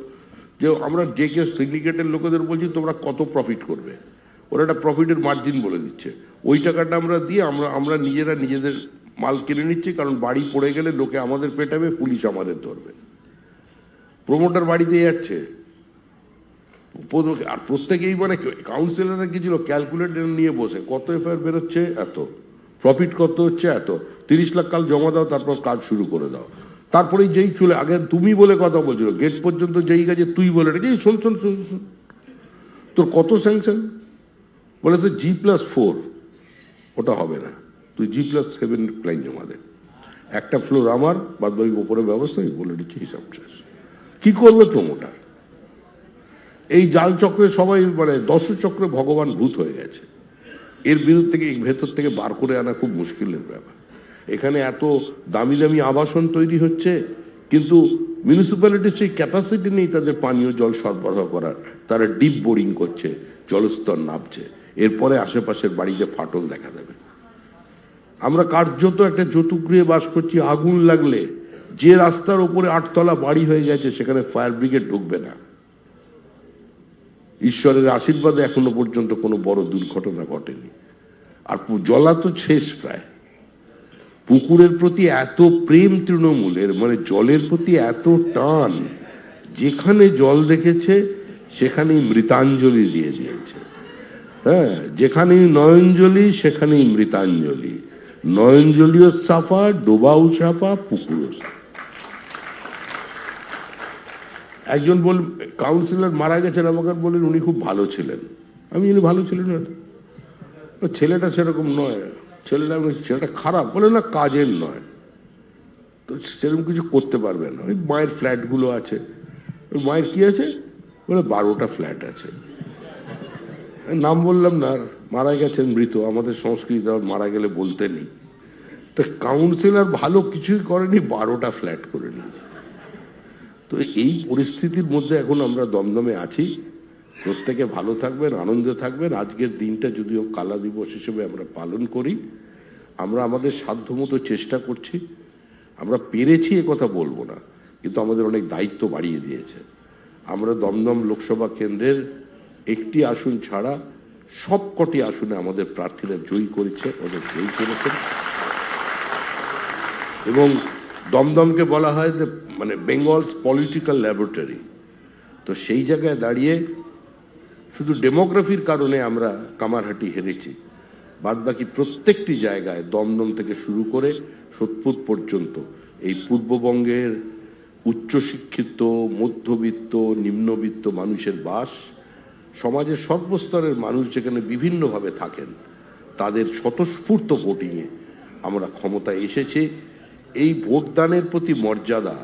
Speaker 2: যে আমরা যে কেউ সিন্ডিকেটের লোকেদের বলছি তোমরা কত প্রফিট করবে, ওরা একটা প্রফিটের মার্জিন বলে দিচ্ছে, ওই টাকাটা আমরা দিয়ে আমরা নিজেরা নিজেদের মাল কিনে নিচ্ছি, কারণ বাড়ি পড়ে গেলে লোকে আমাদের পেটাবে, পুলিশ আমাদের ধরবে। প্রমোটার বাড়িতে যাচ্ছে আর প্রত্যেকেই মানে কাউন্সিলররা কি ছিল ক্যালকুলেটর নিয়ে বসে কত এফআইআর বেরোচ্ছে এত, প্রফিট কত হচ্ছে এত, 30 লাখ কাল জমা দাও, তারপর কাজ শুরু করে দাও। তারপরে যেই চলে আগে তুমি বলে কথা বলছিল, গেট পর্যন্ত যেই কাজে তুই বলে রেখে শোন শোন শোন শোন তোর কত স্যাংশন বলেছে G+4, ওটা হবে না, তুই G+7 প্ল্যান জমা দে, একটা ফ্লোর আমার, বাদ বাকি উপরে ব্যবস্থা বলে দিচ্ছি, হিসাব শেষ। কি করবে প্রমোটার? এই জাল চক্রে সবাই মানে দর্শক চক্রে ভগবান ভূত হয়ে গেছে, এর বিরুদ্ধে ভেতর থেকে বার করে আনা খুব মুশকিলের ব্যাপার। এখানে এত দামি দামি আবাসন তৈরি হচ্ছে, কিন্তু মিউনিসিপ্যালিটির সেই ক্যাপাসিটি নেই তাদের পানীয় জল সরবরাহ করার, তারা ডিপ বোরিং করছে, জলস্তর নামছে, এরপরে আশেপাশের বাড়িতে ফাটল দেখা দেবে। আমরা কার্যত একটা চতুর্গৃহে বাস করছি, আগুন লাগলে যে রাস্তার উপরে 8 তলা বাড়ি হয়ে গেছে সেখানে ফায়ার ব্রিগেড ঢুকবে না। ঈশ্বরের আশীর্বাদে এখনো পর্যন্ত কোনো বড় দুর্ঘটনা ঘটেনি। আর জলা তো শেষ প্রায়। পুকুরের প্রতি এত প্রেম তৃণমূলের, মানে জলের প্রতি এত টান, যেখানে জল দেখেছে সেখানেই মৃতাঞ্জলি দিয়ে দিয়েছে। হ্যাঁ, যেখানেই নয়নজলি সেখানেই মৃতাঞ্জলি, নয়নজলিও সাফা, ডোবাও সাফা, পুকুরও সাফা। একজন বল কাউন্সিলর মারা গেছেন, আমাকে বলেন উনি খুব ভালো ছিলেন। আমি উনি ভালো ছিলেন না, ছেলেটা সেরকম নয়, ছেলেটা খারাপ বলে না, কাজের নয়, তো সেরকম কিছু করতে পারবে না। ওই মায়ের ফ্ল্যাটগুলো আছে, ওই মায়ের কি আছে বলে 12টা ফ্ল্যাট আছে, নাম বললাম না, মারা গেছেন মৃত, আমাদের সংস্কৃতি মারা গেলে বলতে নেই। তো কাউন্সিলর ভালো কিছুই করেনি, 12টা ফ্ল্যাট করে নিয়েছে। তো এই পরিস্থিতির মধ্যে এখন আমরা দমদমে আছি। প্রত্যেকে ভালো থাকবেন, আনন্দে থাকবেন। আজকের দিনটা যদিও কালা দিবস হিসেবে আমরা পালন করি, আমরা আমাদের সাধ্যমতো চেষ্টা করছি। আমরা পেরেছি এ কথা বলবো না, কিন্তু আমাদের অনেক দায়িত্ব বাড়িয়ে দিয়েছে। আমরা দমদম লোকসভা কেন্দ্রের একটি আসন ছাড়া সবকটি আসনে আমাদের প্রার্থীরা জয়ী করেছে, ওদের জয়ী করেছেন। এবং দমদমকে বলা হয় যে মানে বেঙ্গলস পলিটিক্যাল ল্যাবরেটরি। তো সেই জায়গায় দাঁড়িয়ে শুধু ডেমোগ্রাফির কারণে আমরা কামারহাটি হেরেছি, বাদবাকি প্রত্যেকটি জায়গায় দমদম থেকে শুরু করে সোদপুর পর্যন্ত এই পূর্ববঙ্গের উচ্চশিক্ষিত, মধ্যবিত্ত, নিম্নবিত্ত মানুষের বাস। সমাজের সর্বস্তরের মানুষ যেখানে বিভিন্নভাবে থাকেন, তাদের স্বতঃস্ফূর্ত ভোটিংয়ে আমরা ক্ষমতায় এসেছি। এই ভোটদানের প্রতি মর্যাদা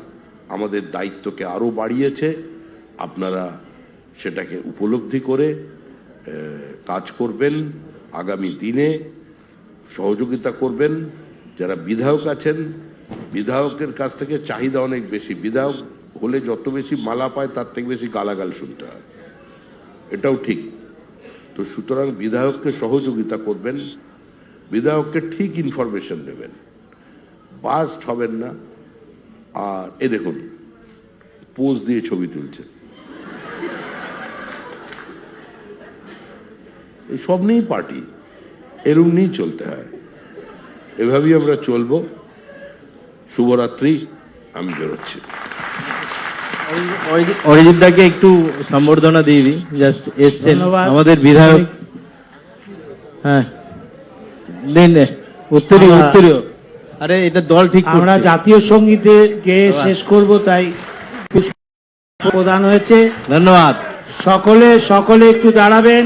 Speaker 2: আমাদের দায়িত্বকে আরো বাড়িয়েছে। আপনারা সেটাকে উপলব্ধি করে কাজ করবেন, আগামী দিনে সহযোগিতা করবেন। যারা বিধায়ক আছেন, বিধায়কের কাছ থেকে চাহিদা অনেক বেশি। বিধায়ক হলে যত বেশি মালা পায় তার থেকে বেশি গালাগাল শুনতে হয়, এটাও ঠিক। তো সুতরাং বিধায়ককে সহযোগিতা করবেন, বিধায়ককে ঠিক ইনফরমেশন দেবেন, বাস্ট হবেন না। আর এ দেখুন পোজ দিয়ে ছবি তুলছে, এই সব নিয়েই পার্টি, এরম নিয়েই চলতে হয়, এভাবেই আমরা চলবো। শুভরাত্রি, আমি বেরোচ্ছি।
Speaker 3: অরিজিৎ দাকে একটু সম্বর্ধনা দিয়ে দিই, জাস্ট এসছেন আমাদের বিধায়ক। হ্যাঁ দিন, উত্তরীয়। আরে এটা দল ঠিক,
Speaker 4: আমরা জাতীয় সঙ্গীতে গেয়ে শেষ করব, তাই পুষ্প প্রদান হয়েছে।
Speaker 3: ধন্যবাদ।
Speaker 4: সকলে একটু দাঁড়াবেন।